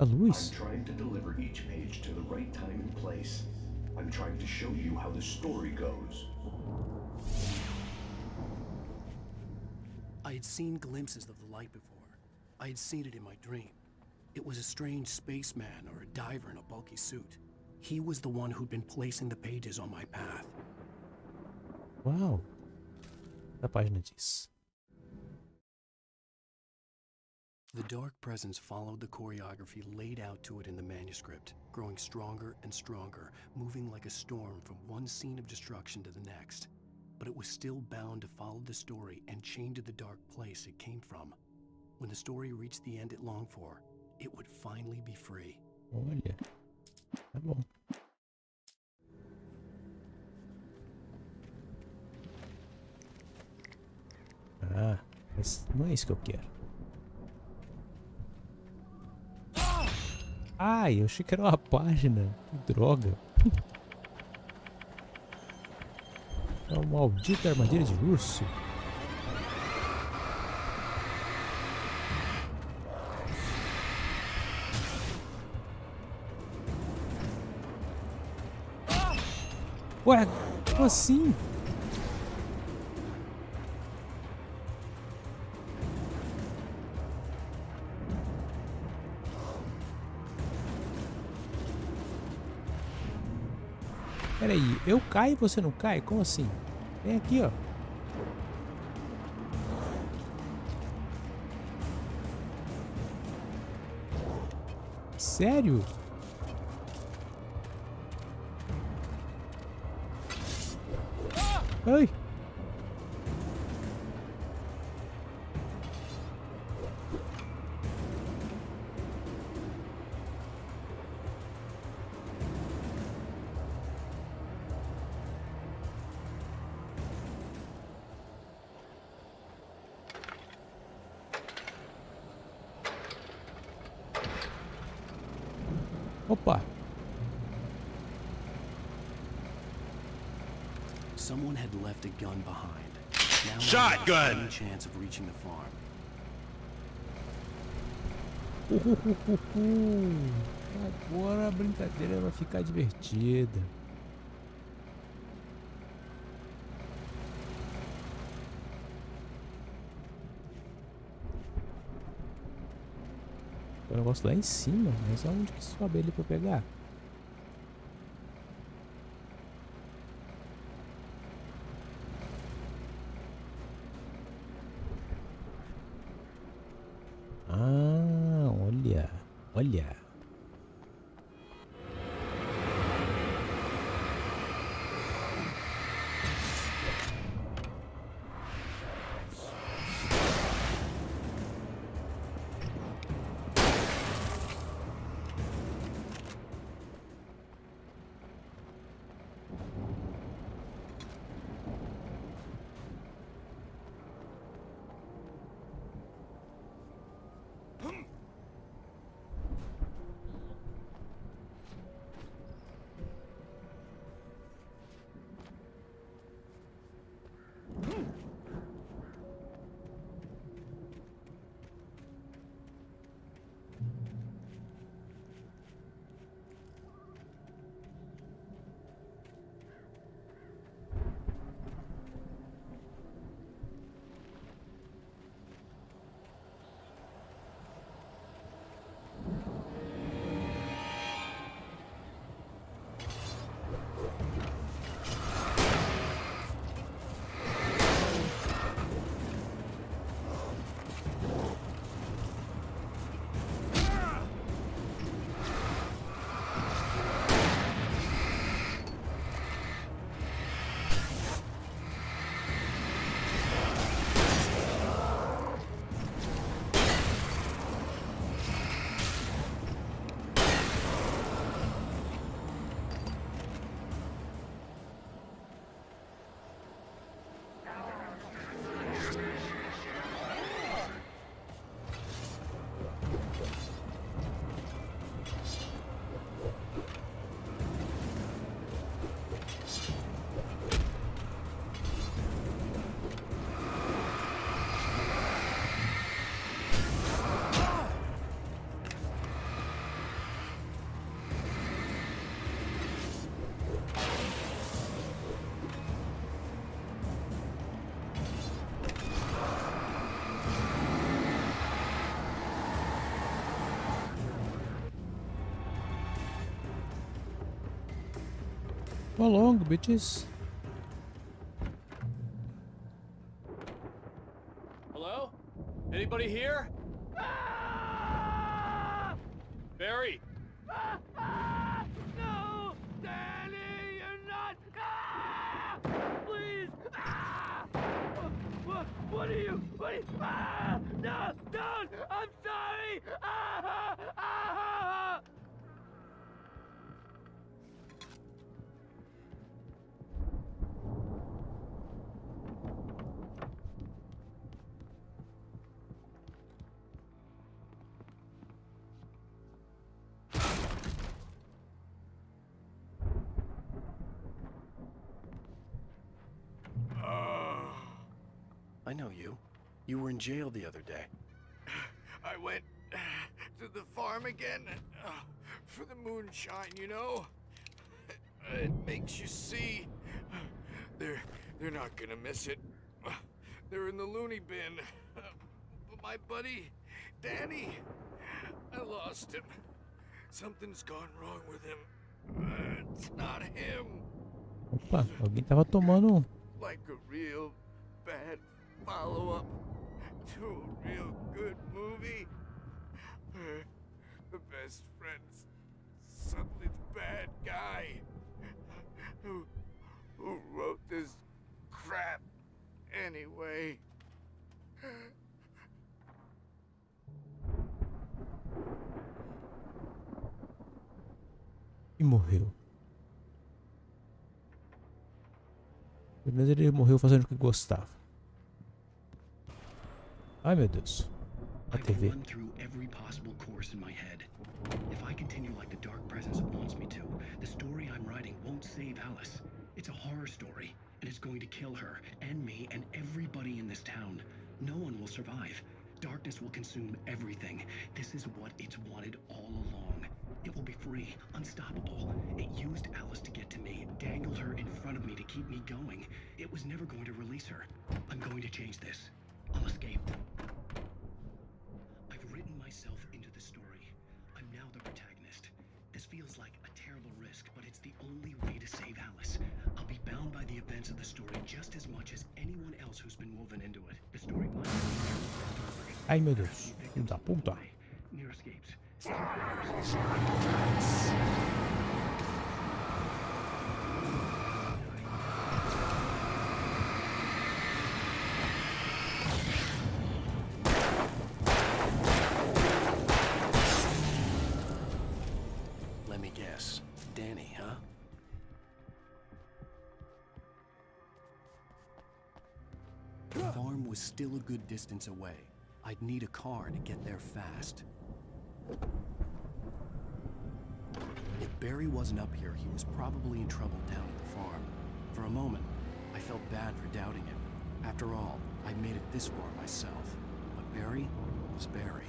A luz? I'm trying to deliver each page to the right time and place. I'm trying to show you how the story goes. I had seen glimpses of the light before. I had seen it in my dream. It was a strange spaceman or a diver in a bulky suit. He was the one who'd been placing the pages on my path. Uau! A página diz. The dark presence followed the choreography laid out to it in the manuscript, growing stronger and stronger, moving like a storm from one scene of destruction to the next. But it was still bound to follow the story and chained to the dark place it came from. When the story reached the end it longed for, it would finally be free. Olha, tá bom. Ah, mas não é isso que eu quero. Ai, eu achei que era uma página. Que droga. É uma maldita armadilha de urso. Ué, como assim? Pera aí, eu caio e você não cai? Como assim? Vem aqui, ó. Sério? Ai! Opa! Someone had left a gun behind. Now Shotgun! I had any chance of reaching the farm. Agora a brincadeira vai ficar divertida. O negócio lá em cima, mas aonde que sobe ele pra pegar? Ah, olha, olha. So long, bitches. Hello? Anybody here? Barry! No! Danny, you're not! Please! What are you? No! Don't! I'm sorry! I know you. You were in jail the other day. I went to the farm again for the moonshine, you know? It makes you see. They're not gonna miss it. They're in the loony bin. But my buddy, Danny, I lost him. Something's gone wrong with him. It's not him. Opa, alguém tava tomando. Like a real bad follow-up to a real good movie. The best friend's suddenly the bad guy. Who wrote this crap anyway? E morreu. Pelo menos ele morreu fazendo o que gostava. Ai meu Deus. A TV. I've run through every possible course in my head. If I continue like the dark presence wants me to, the story I'm writing won't save Alice. It's a horror story, and it's going to kill her, and me, and everybody in this town. No one will survive. Darkness will consume everything. This is what it's wanted all along. It will be free, unstoppable. It used Alice to get to me, dangled her in front of me to keep me going. It was never going to release her. I'm going to change this. I'll escape. I've written myself into the story. I'm now the protagonist. This feels like a terrible risk, but it's the only way to save Alice. I'll be bound by the events of the story just as much as anyone else who's been woven into it. The story might be Ai meu Deus. Da puta. near escapes. Let me guess. Danny, huh? The farm was still a good distance away. I'd need a car to get there fast. If Barry wasn't up here, he was probably in trouble down at the farm. For a moment, I felt bad for doubting him. After all, I'd made it this far myself. But Barry was Barry.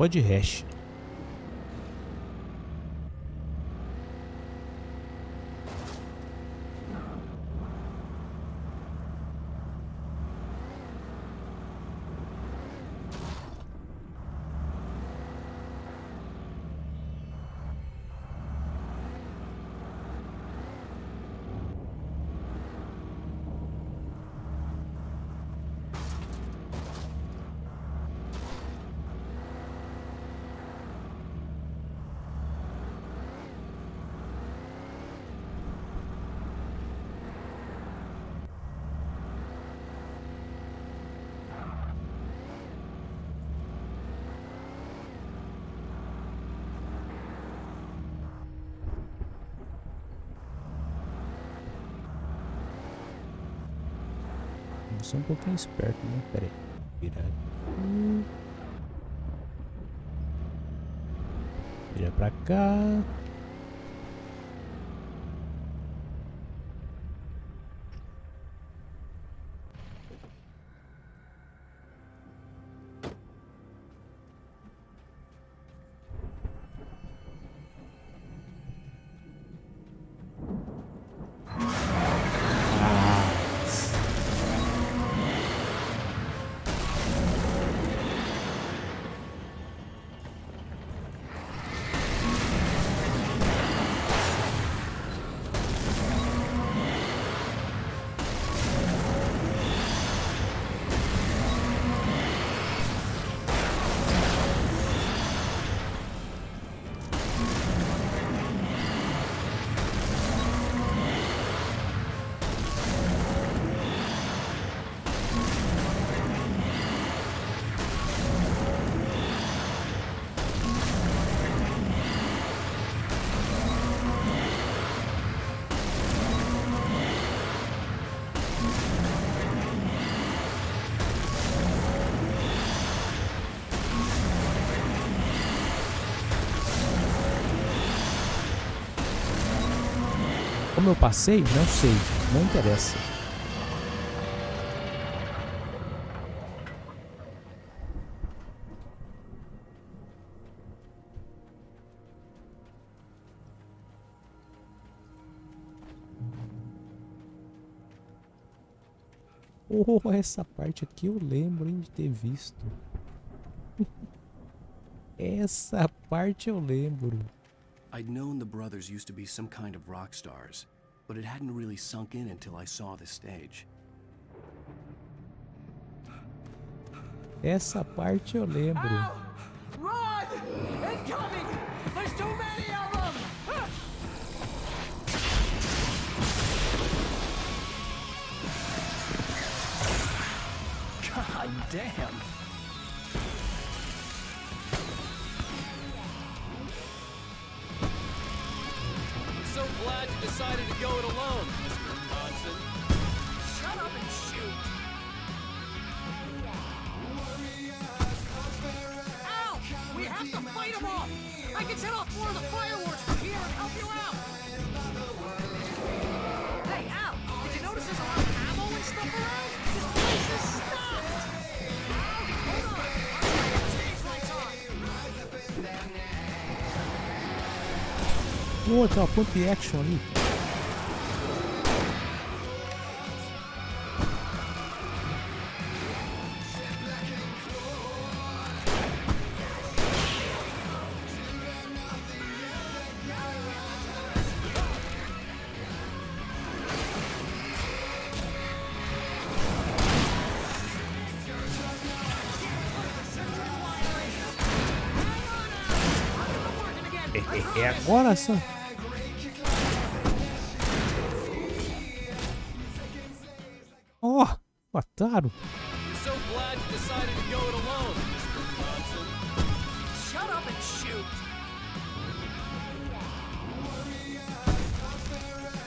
pod hash. Vamos ser um pouquinho esperto, né? Pera aí. Virar aqui. Vira pra cá. Como eu passei, não sei, não interessa. Oh, essa parte aqui eu lembro, hein, de ter visto. Essa parte eu lembro. I'd known the brothers used to be some kind of rock stars, but it hadn't really sunk in until I saw the stage. Essa parte eu lembro. Run! Incoming! There's too many of them! God damn. So glad you decided to go it alone, Mr. Monson. Shut up and shoot! Ow! We have to fight them off! I can set off more of the fireworks from here and help you out! Hey, Al! Did you notice there's a lot of ammo and stuff around? This place is stocked! Al, hold on! I'm trying to get the stage lights on! Oh, tem uma pump action ali. É agora só. Oh, mataram. I'm so glad you decided to go it alone, Mr. Monson. Shut up and shoot!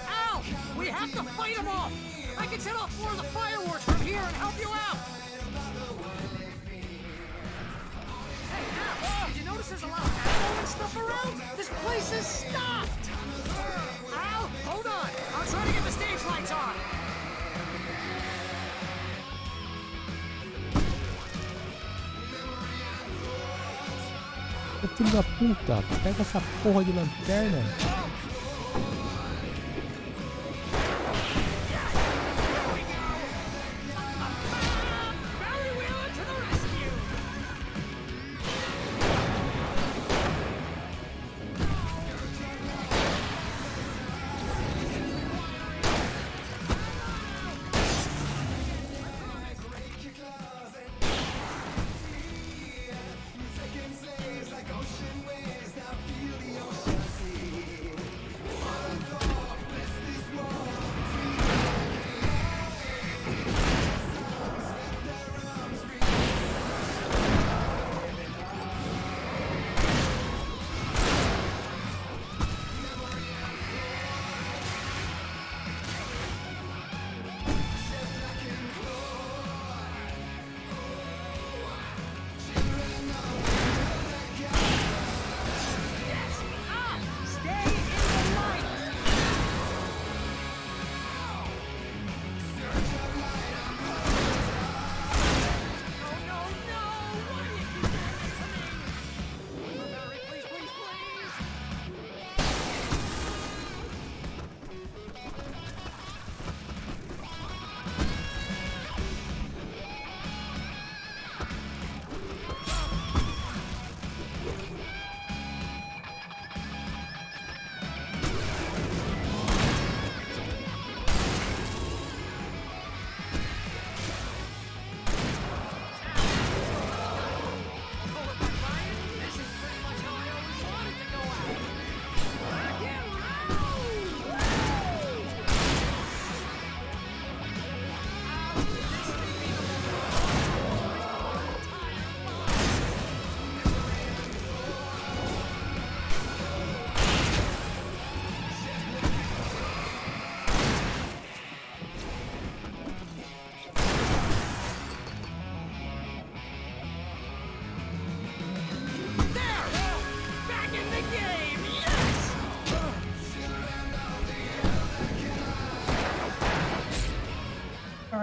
Al! We have to fight them off! I can set off more of the fireworks from here and help you out! Hey, Al! Did you notice there's a lot of ammo and stuff around? This place is stocked! Al, hold on! I'm trying to get the stage lights on! filho da puta. Pega essa porra de lanterna.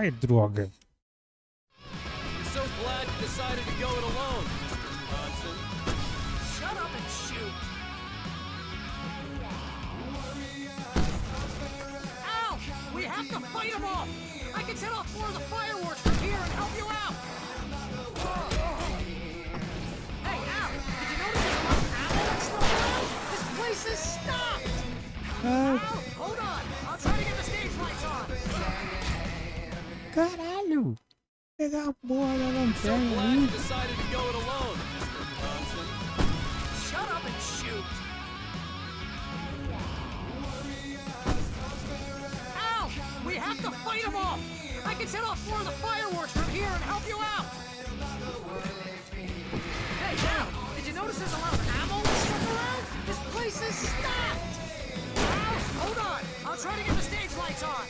Ai, droga. I'm so glad you decided to go it alone, Mr. Johnson. Shut up and shoot! Ow! We have to fight them off! I can set off 4 of the fireworks from here and help you out! Hey, Al! Did you notice there's a lot of ammo that's still around? This place is stopped! Al! Hold on! I'll try to get the stage lights on! Caralho! Pegar a porra da So lanterna glad you aí. decided to go it alone, Mr. Johnson. Shut up and shoot! Ow! We have to fight them off! I can set off 4 of the fireworks from here and help you out! Hey, Al! Did you notice there's a lot of ammo and stuff around? This place is stocked! Al, hold on! I'll try to get the stage lights on!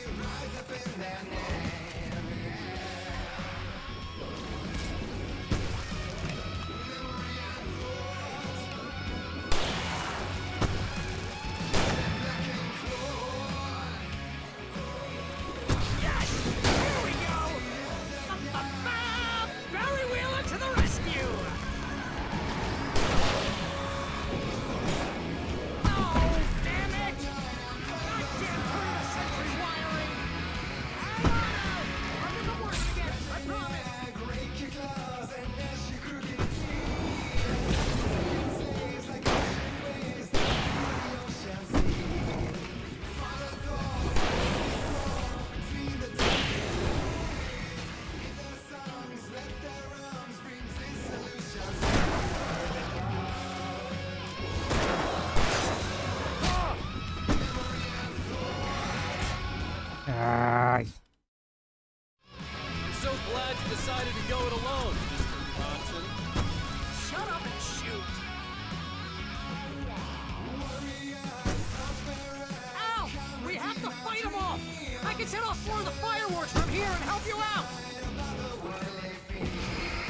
Ai. I'm so glad you decided to go it alone, Mr. Johnson. Shut up and shoot! Ow! We have to fight them off! I can set off 4 of the fireworks from here and help you out!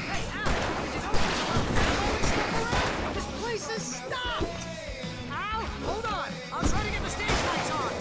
Hey, Al! Did you notice there's a lot of ammo and stuff around? This place is stopped! Al, hold on! I'll try to get the stage lights on!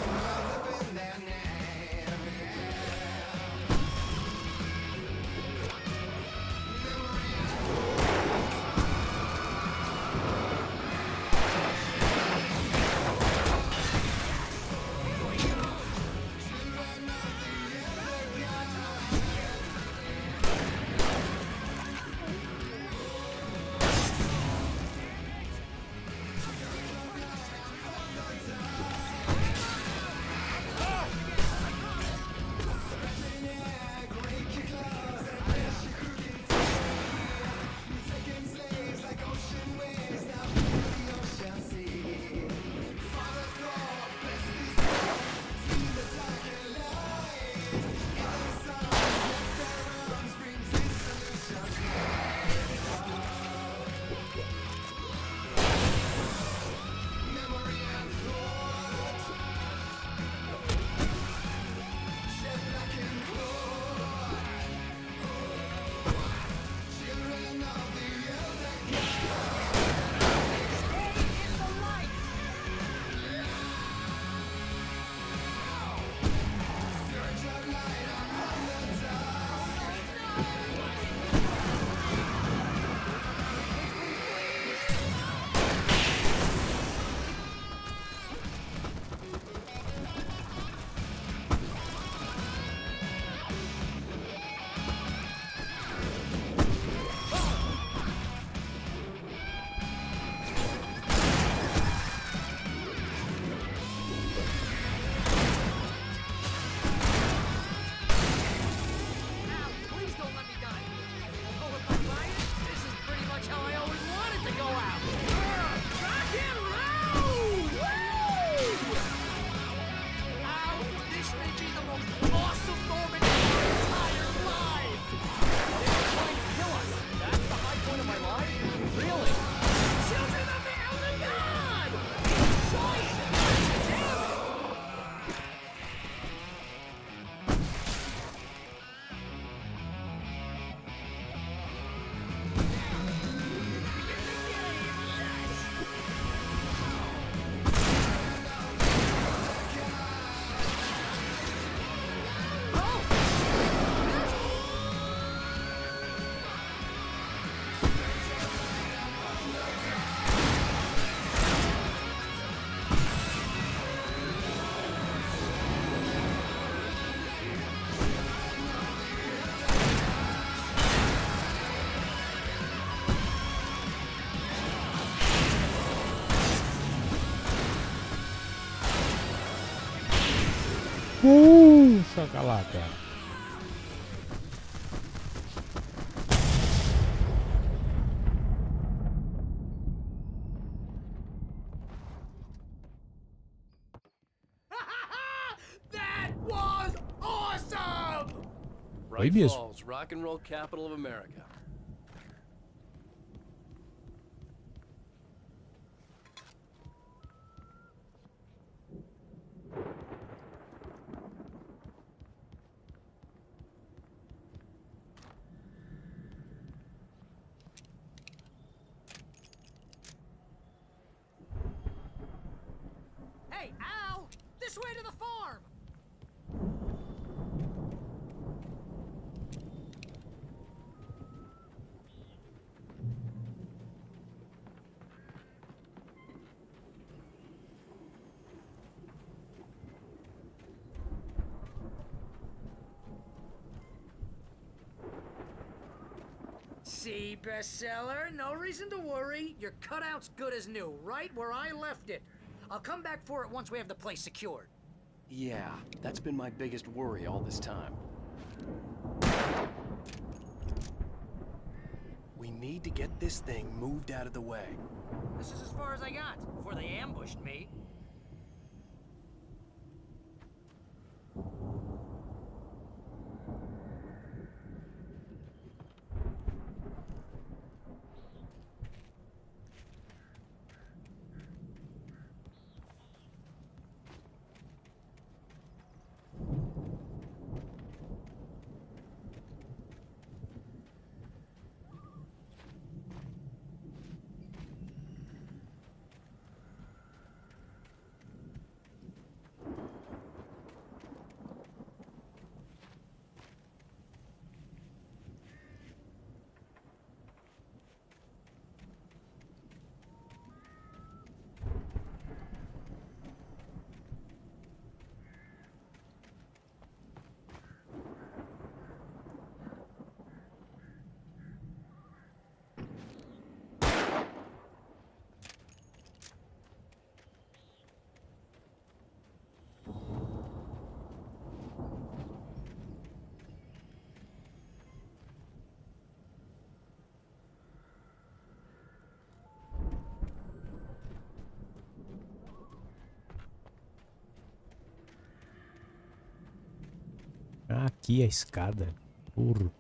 most awesome moment of our entire lives! They were trying to kill us! That's the high point of my life? Really? Children of the Elder God! Choice! Damn it! Saca-lata. That was awesome! Right mesmo. Falls, rock and roll capital of America. Hey, Al! This way to the farm! See, bestseller, no reason to worry. Your cutout's good as new, right where I left it. I'll come back for it once we have the place secured. Yeah, that's been my biggest worry all this time. We need to get this thing moved out of the way. This is as far as I got before they ambushed me. Aqui a escada. Burro.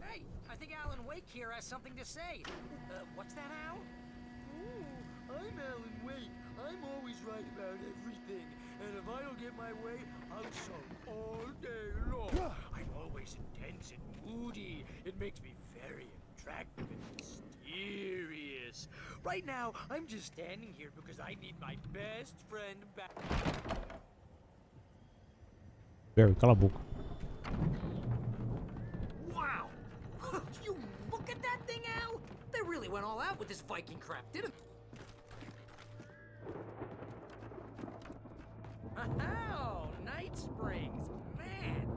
Hey, I think Alan Wake here has something to say. What's that, Al? Ooh, I'm Alan Wake. I'm always right about everything. And if I don't get my way, I'll sulk all day long. I'm always intense and moody. It makes me very attractive and mysterious. Right now, I'm just standing here because I need my best friend back. Barry, cala a boca. Wow! You look at that thing, Al? They really went all out with this Viking crap, didn't they? Oh, Night Springs. Man,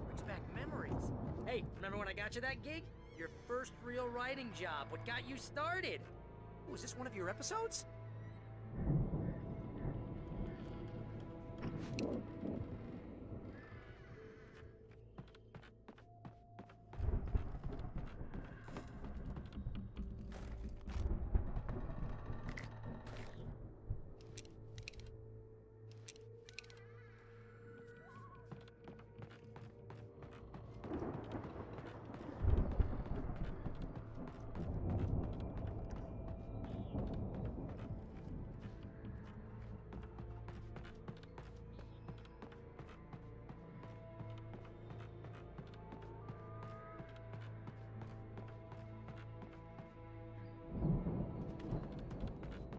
brings back memories. Hey, remember when I got you that gig? Your first real writing job, what got you started? Was this one of your episodes?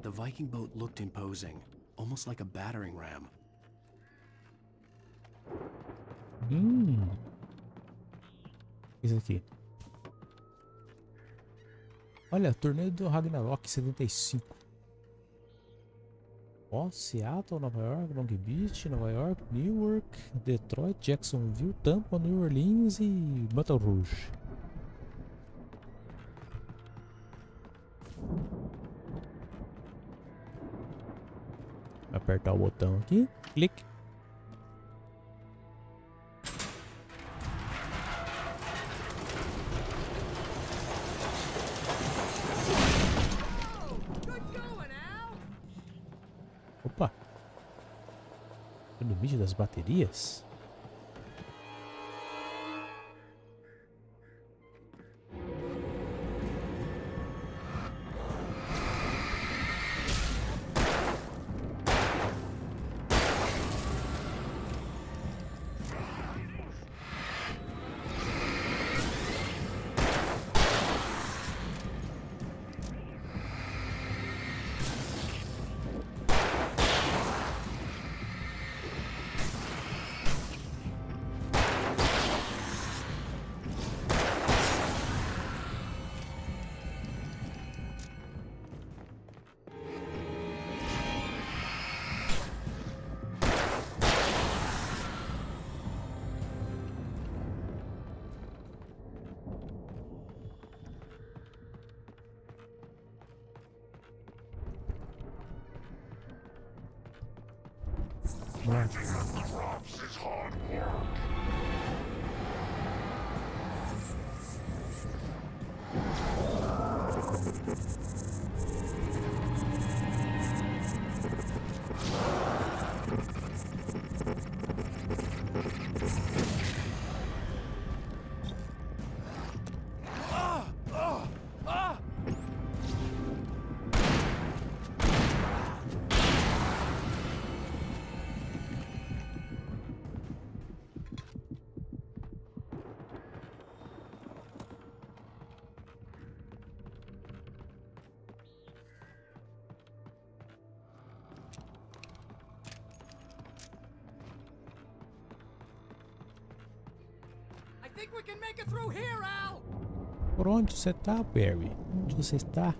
The Viking boat looked imposing, almost like a battering ram. Isso aqui. Olha, torneio do Ragnarok 75. Ó, Seattle, Nova York, Long Beach, Nova York, Newark, Detroit, Jacksonville, Tampa, New Orleans e Baton Rouge. Apertar o botão aqui, clique. Opa! O limite das baterias? I think we can make it through here, Al. Por onde você tá, Barry? Onde você está?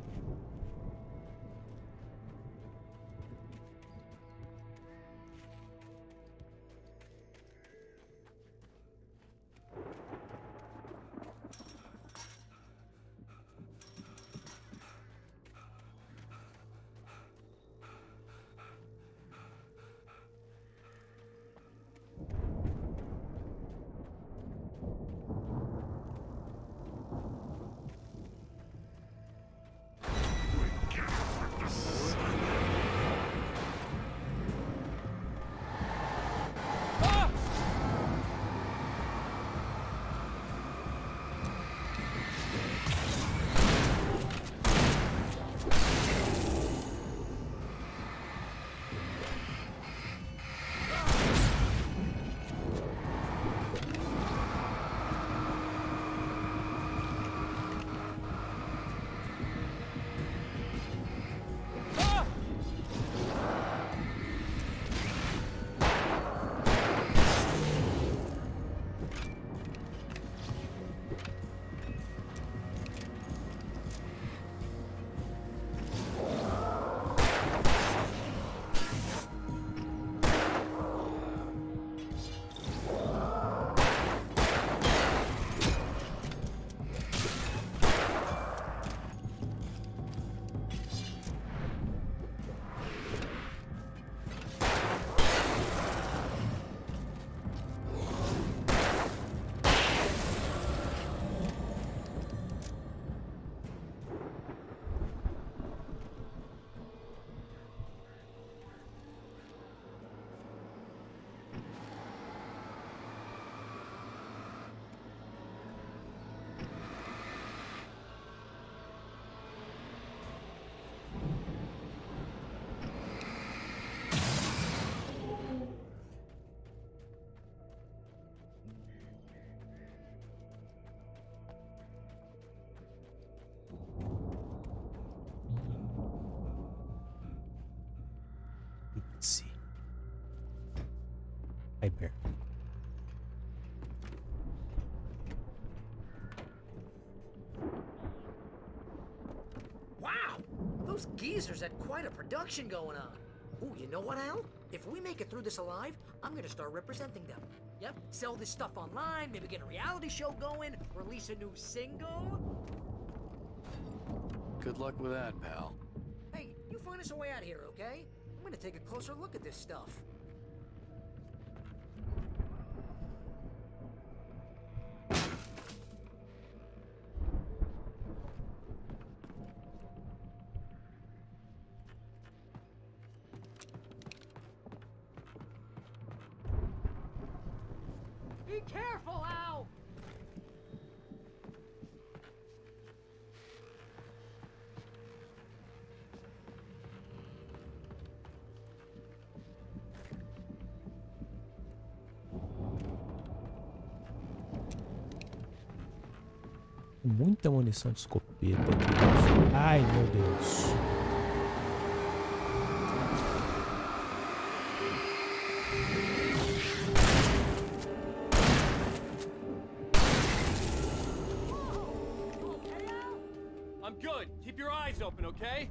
Hyper. Wow! Those geezers had quite a production going on. Ooh, you know what, Al? If we make it through this alive, I'm gonna start representing them. Yep, sell this stuff online, maybe get a reality show going, release a new single. Good luck with that, pal. Hey, you find us a way out of here, okay? I'm gonna take a closer look at this stuff. Be careful, Al! Muita munição de escopeta aqui. Ai, meu Deus. I'm good. Keep your eyes open, okay?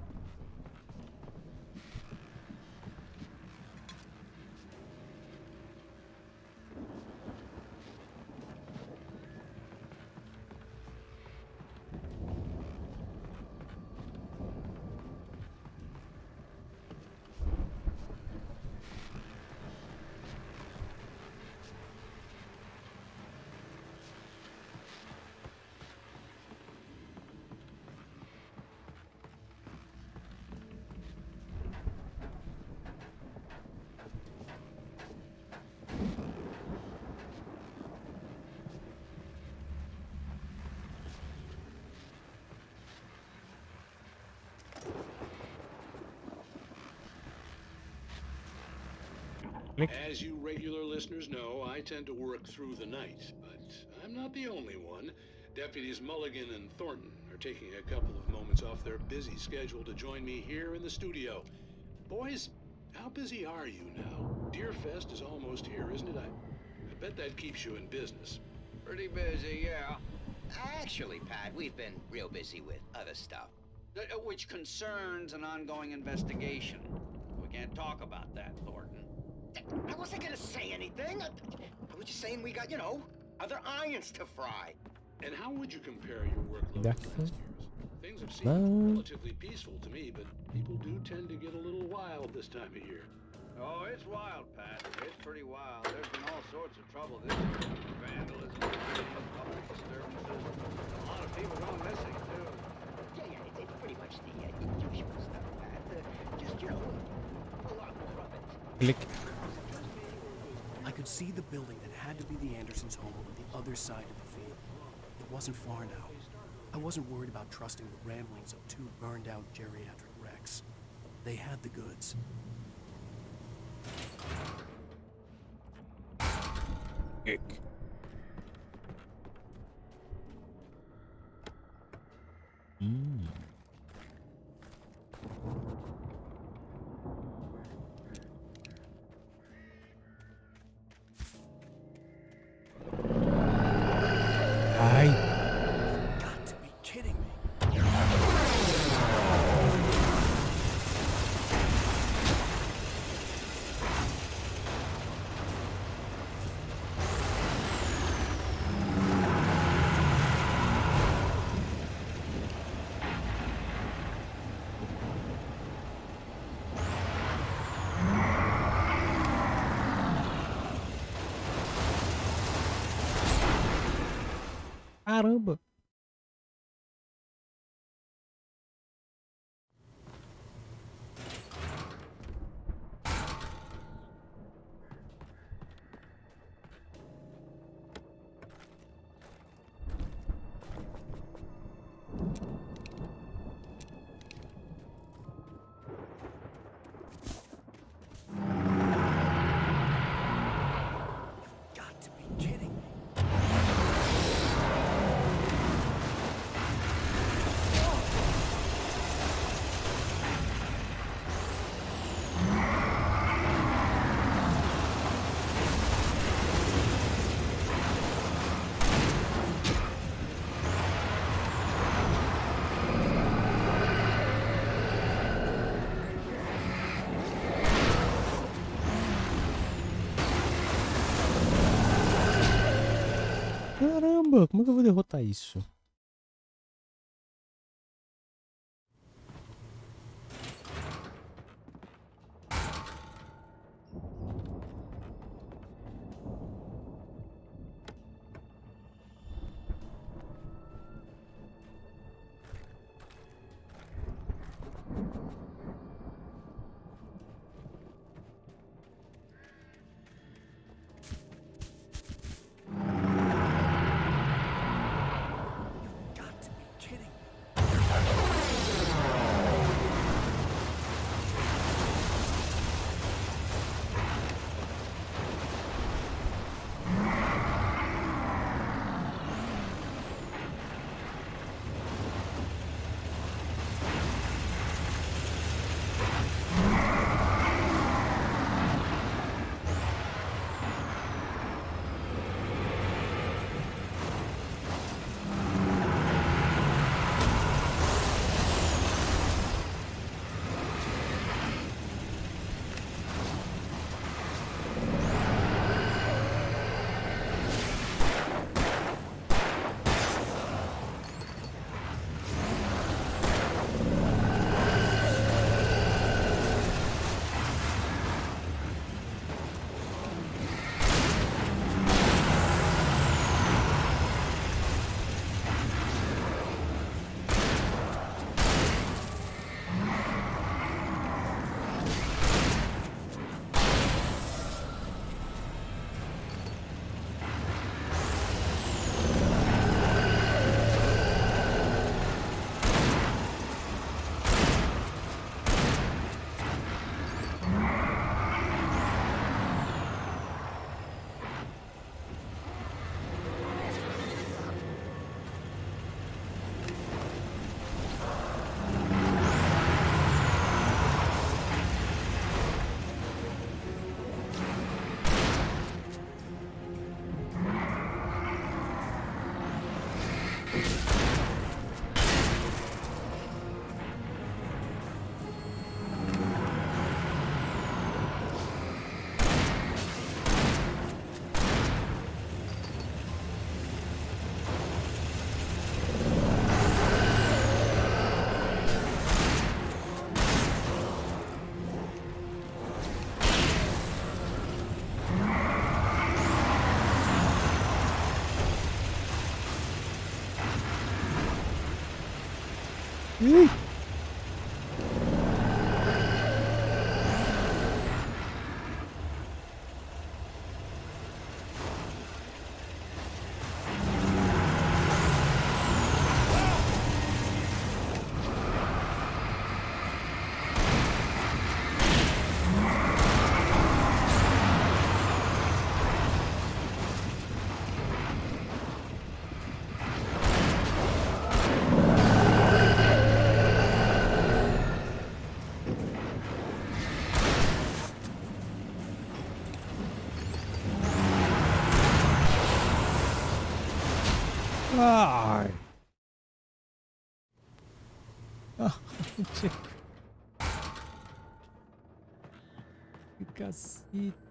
As you regular listeners know, I tend to work through the night, but I'm not the only one. Deputies Mulligan and Thornton are taking a couple of moments off their busy schedule to join me here in the studio. Boys, how busy are you now? Deerfest is almost here, isn't it? I bet that keeps you in business. Pretty busy, yeah. Actually, Pat, we've been real busy with other stuff, which concerns an ongoing investigation. We can't talk about that, Thornton. I wasn't gonna say anything. I was just saying we got, you know, other irons to fry. And how would you compare your workload to last year's? Things have seemed relatively peaceful to me, but people do tend to get a little wild this time of year. Oh, it's wild, Pat. It's pretty wild. There's been all sorts of trouble this year. Vandalism, public disturbances. A lot of people gone missing, too. Yeah, it's pretty much the usual stuff, Pat. Just, you know, a lot more of it. Click. I could see the building that had to be the Andersons' home on the other side of the field. It wasn't far now. I wasn't worried about trusting the ramblings of two burned-out geriatric wrecks. They had the goods. Ick. Got to be kidding me. Caramba. Got to be kidding me. Caramba, como é que eu vou derrotar isso? Ai. Que cacete.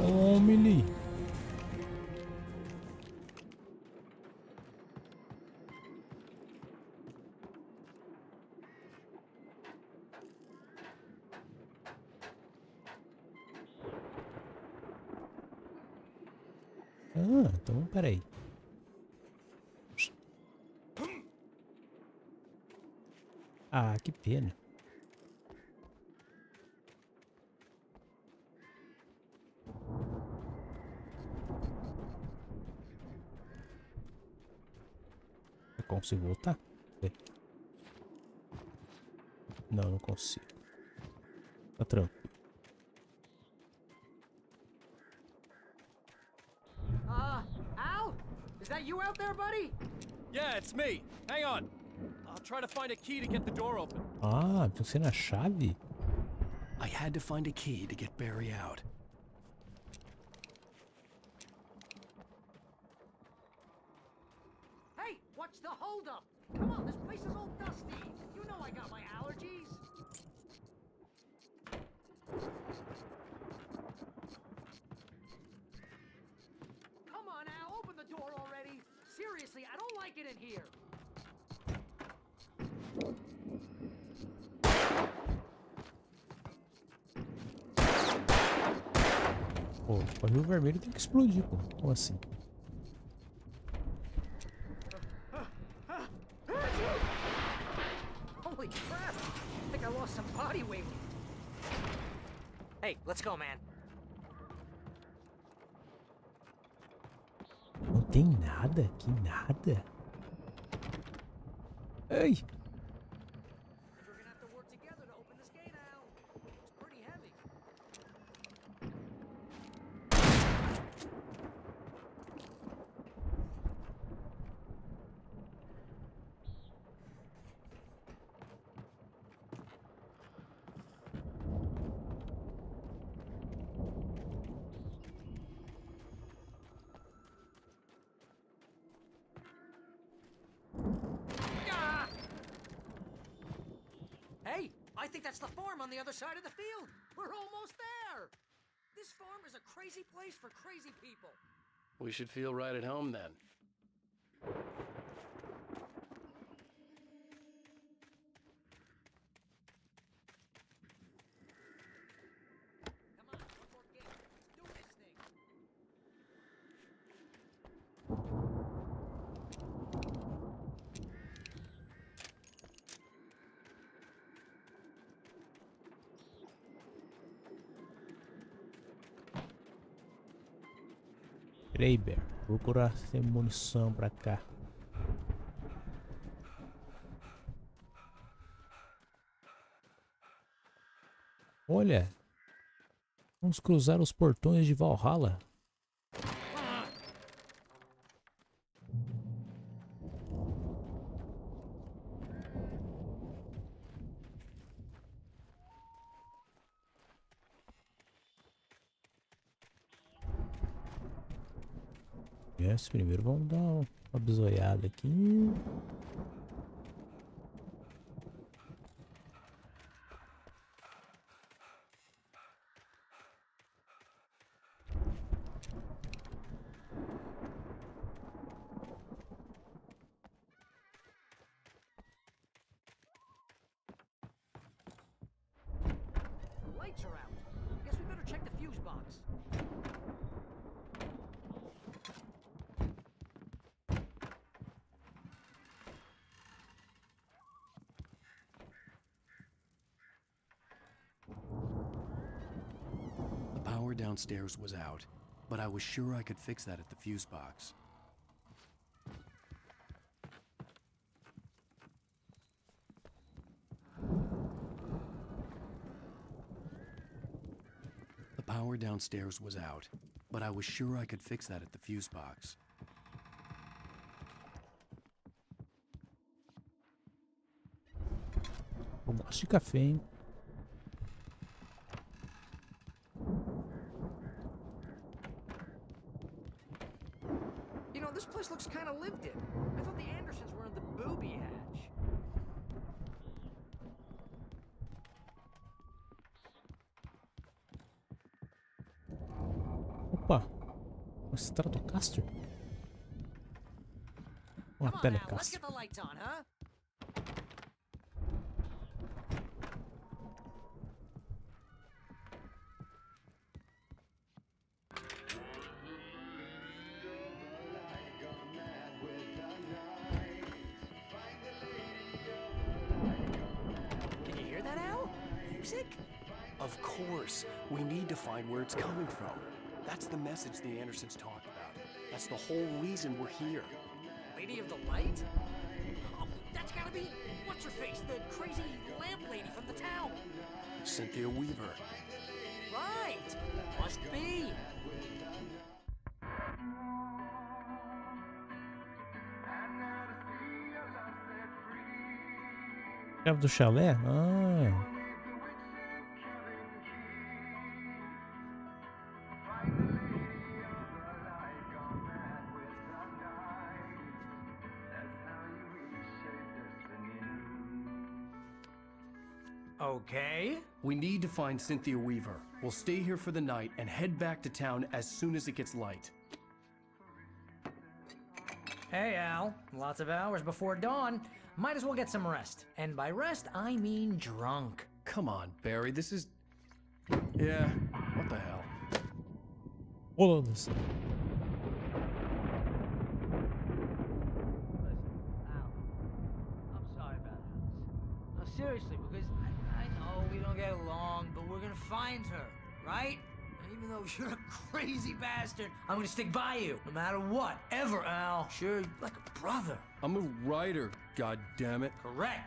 Tome-lhe. Ah, então peraí. Ah, que pena. Eu consigo voltar? Não, não consigo. Tá tranquilo. Al? Is that you out there, buddy? Yeah, it's me. Hang on. I'll try to find a key to get the door open. Ah, você na chave? I had to find a key to get Barry out. Hey, what's the holdup? Come on, this place is all dusty. You know I got my allergies. Come on, Al, open the door already. Seriously, I don't like it in here. Pô, o barril vermelho tem que explodir, pô. Como assim? Holy crap! I think I lost some body weight. Hey, let's go, man. Não tem nada aqui, nada. Ai! We're gonna have to work together to open this gate, Al. It's pretty heavy. Hey, I think that's the farm on the other side of the field. We're almost there. This farm is a crazy place for crazy people. We should feel right at home then. Come on, one more game. Let's do this thing. Peraí, Bear. Vou procurar sem munição pra cá. Olha. Vamos cruzar os portões de Valhalla. Yes, primeiro vamos dar uma bisoiada aqui. The lights are out. Guess we better check the fuse box. The power downstairs was out, but I was sure I could fix that at the fuse box. The power downstairs was out, but I was sure I could fix that at the fuse box. Eu gosto de café, hein? You know, this place looks kind of lived in. I thought the Andersons were in the booby hatch. Opa! Um Stratocaster? Uma Come on now, let's Telecaster. get the lights on, huh? Can you hear that, Al? Music? Of course. We need to find where it's coming from. That's the message the Andersons talked about. That's the whole reason we're here. Lady of the Light? Oh, that's gotta be... What's her face? The crazy lamp lady from the town. Cynthia Weaver. Right. Must be. Chave do chalé? Ah. Okay. We need to find Cynthia Weaver. We'll stay here for the night and head back to town as soon as it gets light. Hey, Al. Lots of hours before dawn. Might as well get some rest. And by rest, I mean drunk. Come on, Barry, this is... Yeah, what the hell? Hold on a second. I'm sorry about this. No, seriously, because I know we don't get along, but we're gonna find her, right? And even though you're a crazy bastard, I'm gonna stick by you, no matter what, ever, Al. Sure, like a brother. I'm a writer, goddammit. Correct.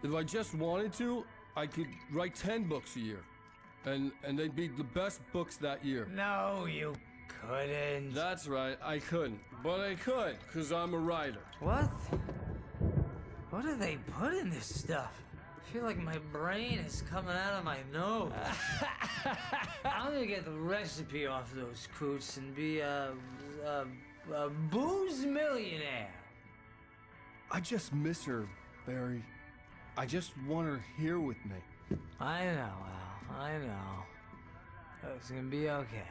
If I just wanted to, I could write 10 books a year. And they'd be the best books that year. No, you couldn't. That's right, I couldn't. But I could, because I'm a writer. What? What do they put in this stuff? I feel like my brain is coming out of my nose. I'm gonna get the recipe off those coots and be a booze millionaire. I just miss her, Barry. I just want her here with me. I know, Al. I know. It's gonna be okay.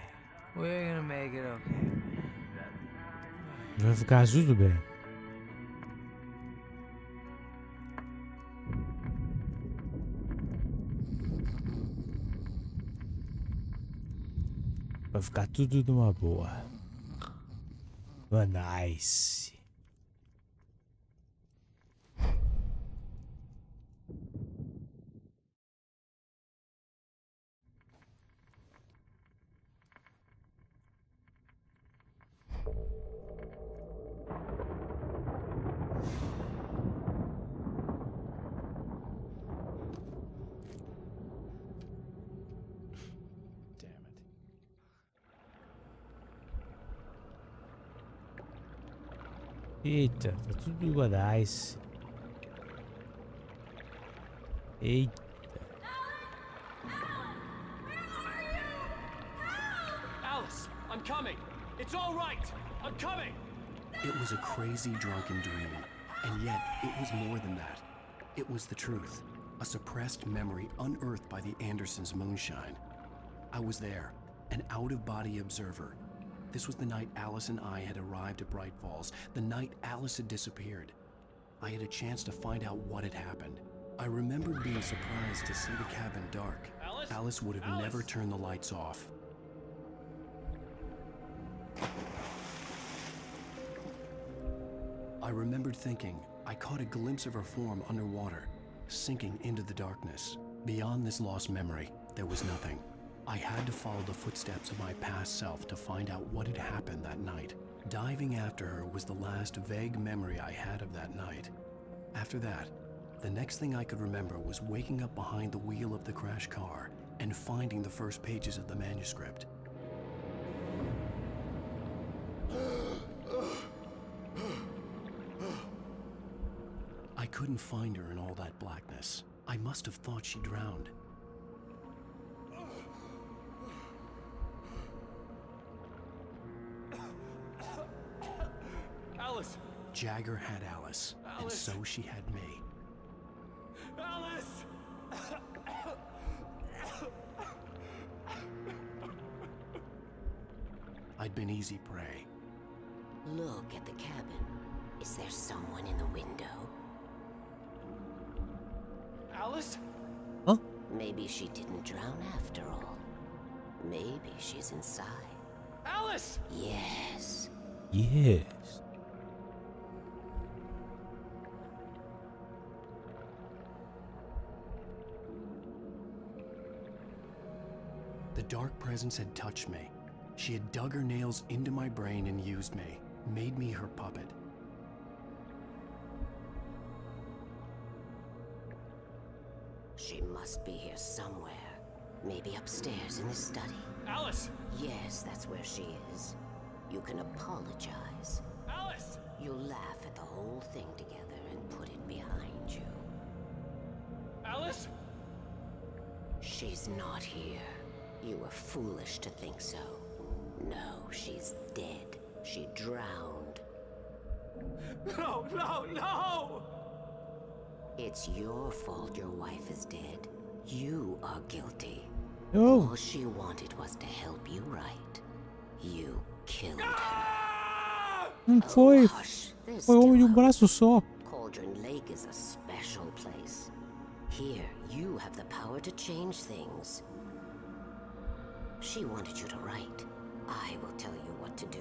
We're gonna make it okay. Vai ficar tudo bem. Vai ficar tudo numa boa. Oh, nice. Eita, tá tudo igual. Nice. Eita. Alice, I'm coming. It's all right. I'm coming. It was a crazy drunken dream, and yet it was more than that. It was the truth, a suppressed memory unearthed by the Andersons' moonshine. I was there, an out-of-body observer. This was the night Alice and I had arrived at Bright Falls, the night Alice had disappeared. I had a chance to find out what had happened. I remembered being surprised to see the cabin dark. Alice would have never turned the lights off. I remembered thinking I caught a glimpse of her form underwater, sinking into the darkness. Beyond this lost memory, there was nothing. I had to follow the footsteps of my past self to find out what had happened that night. Diving after her was the last vague memory I had of that night. After that, the next thing I could remember was waking up behind the wheel of the crash car and finding the first pages of the manuscript. I couldn't find her in all that blackness. I must have thought she drowned. Alice! Jagger had Alice, and so she had me. Alice! I'd been easy prey. Look at the cabin. Is there someone in the window? Alice? Huh? Maybe she didn't drown after all. Maybe she's inside. Alice! Yes. Yes. The dark presence had touched me. She had dug her nails into my brain and used me, made me her puppet. She must be here somewhere. Maybe upstairs in the study. Alice! Yes, that's where she is. You can apologize. Alice! You'll laugh at the whole thing together and put it behind you. Alice? She's not here. You were foolish to think so. No, she's dead. She drowned. No, no, no! It's your fault your wife is dead. You are guilty. No. All she wanted was to help you right. You killed her. Não foi. Hush, there's Foi homem de still braço só. Cauldron Lake is a special place. Here, you have the power to change things. She wanted you to write. I will tell you what to do.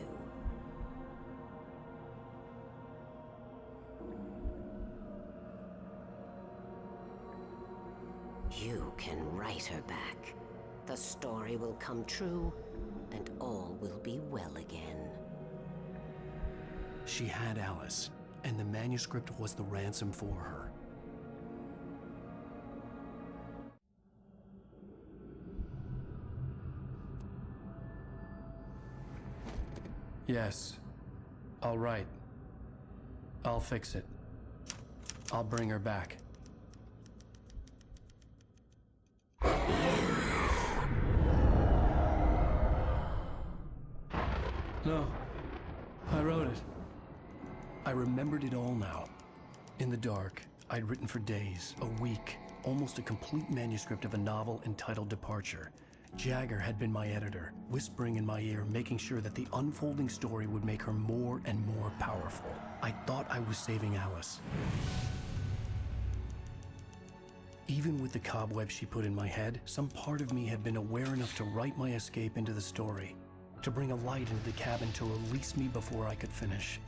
You can write her back. The story will come true, and all will be well again. She had Alice, and the manuscript was the ransom for her. Yes. All right. I'll fix it. I'll bring her back. No. I wrote it. I remembered it all now. In the dark, I'd written for days, a week, almost a complete manuscript of a novel entitled Departure. Jagger had been my editor, whispering in my ear, making sure that the unfolding story would make her more and more powerful. I thought I was saving Alice. Even with the cobwebs she put in my head, some part of me had been aware enough to write my escape into the story, to bring a light into the cabin to release me before I could finish,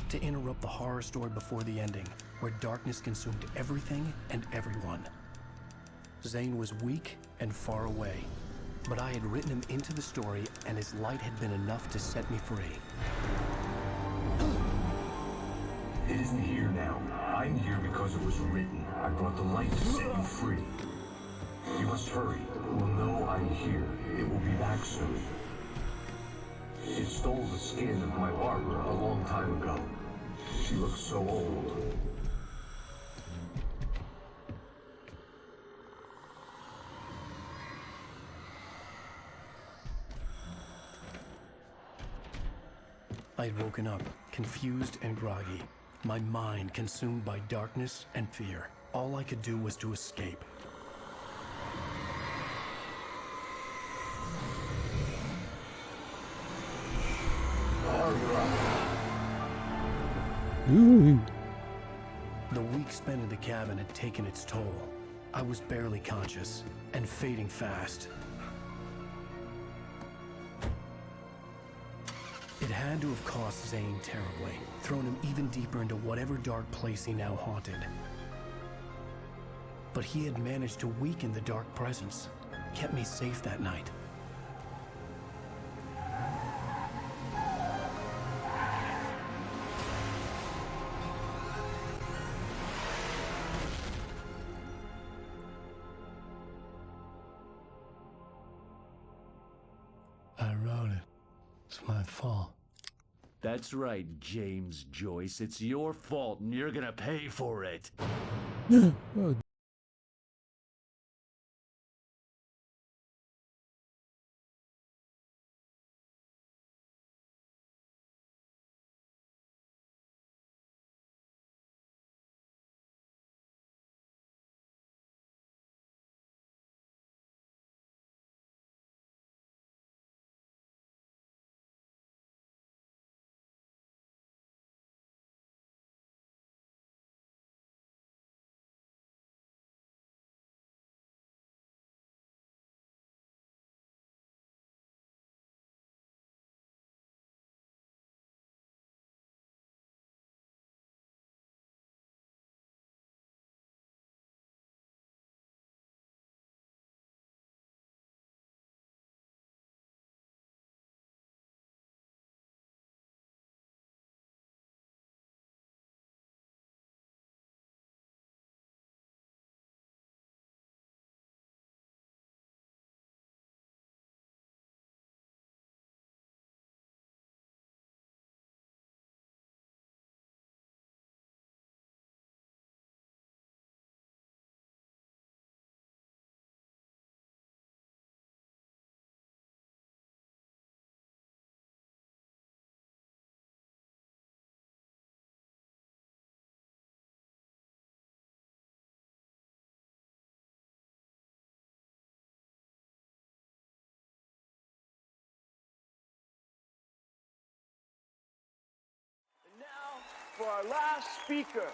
to interrupt the horror story before the ending, where darkness consumed everything and everyone. Zane was weak and far away, but I had written him into the story, and his light had been enough to set me free. It isn't here now. I'm here because it was written. I brought the light to set you free. You must hurry. It will know I'm here. It will be back soon. It stole the skin of my barber a long time ago. She looks so old. I'd woken up, confused and groggy, my mind consumed by darkness and fear. All I could do was to escape. Ooh. The week spent in the cabin had taken its toll. I was barely conscious and fading fast. It had to have cost Zane terribly, thrown him even deeper into whatever dark place he now haunted. But he had managed to weaken the dark presence, kept me safe that night. I wrote it. It's my fault. That's right, James Joyce. It's your fault, and you're gonna pay for it. Oh, for our last speaker.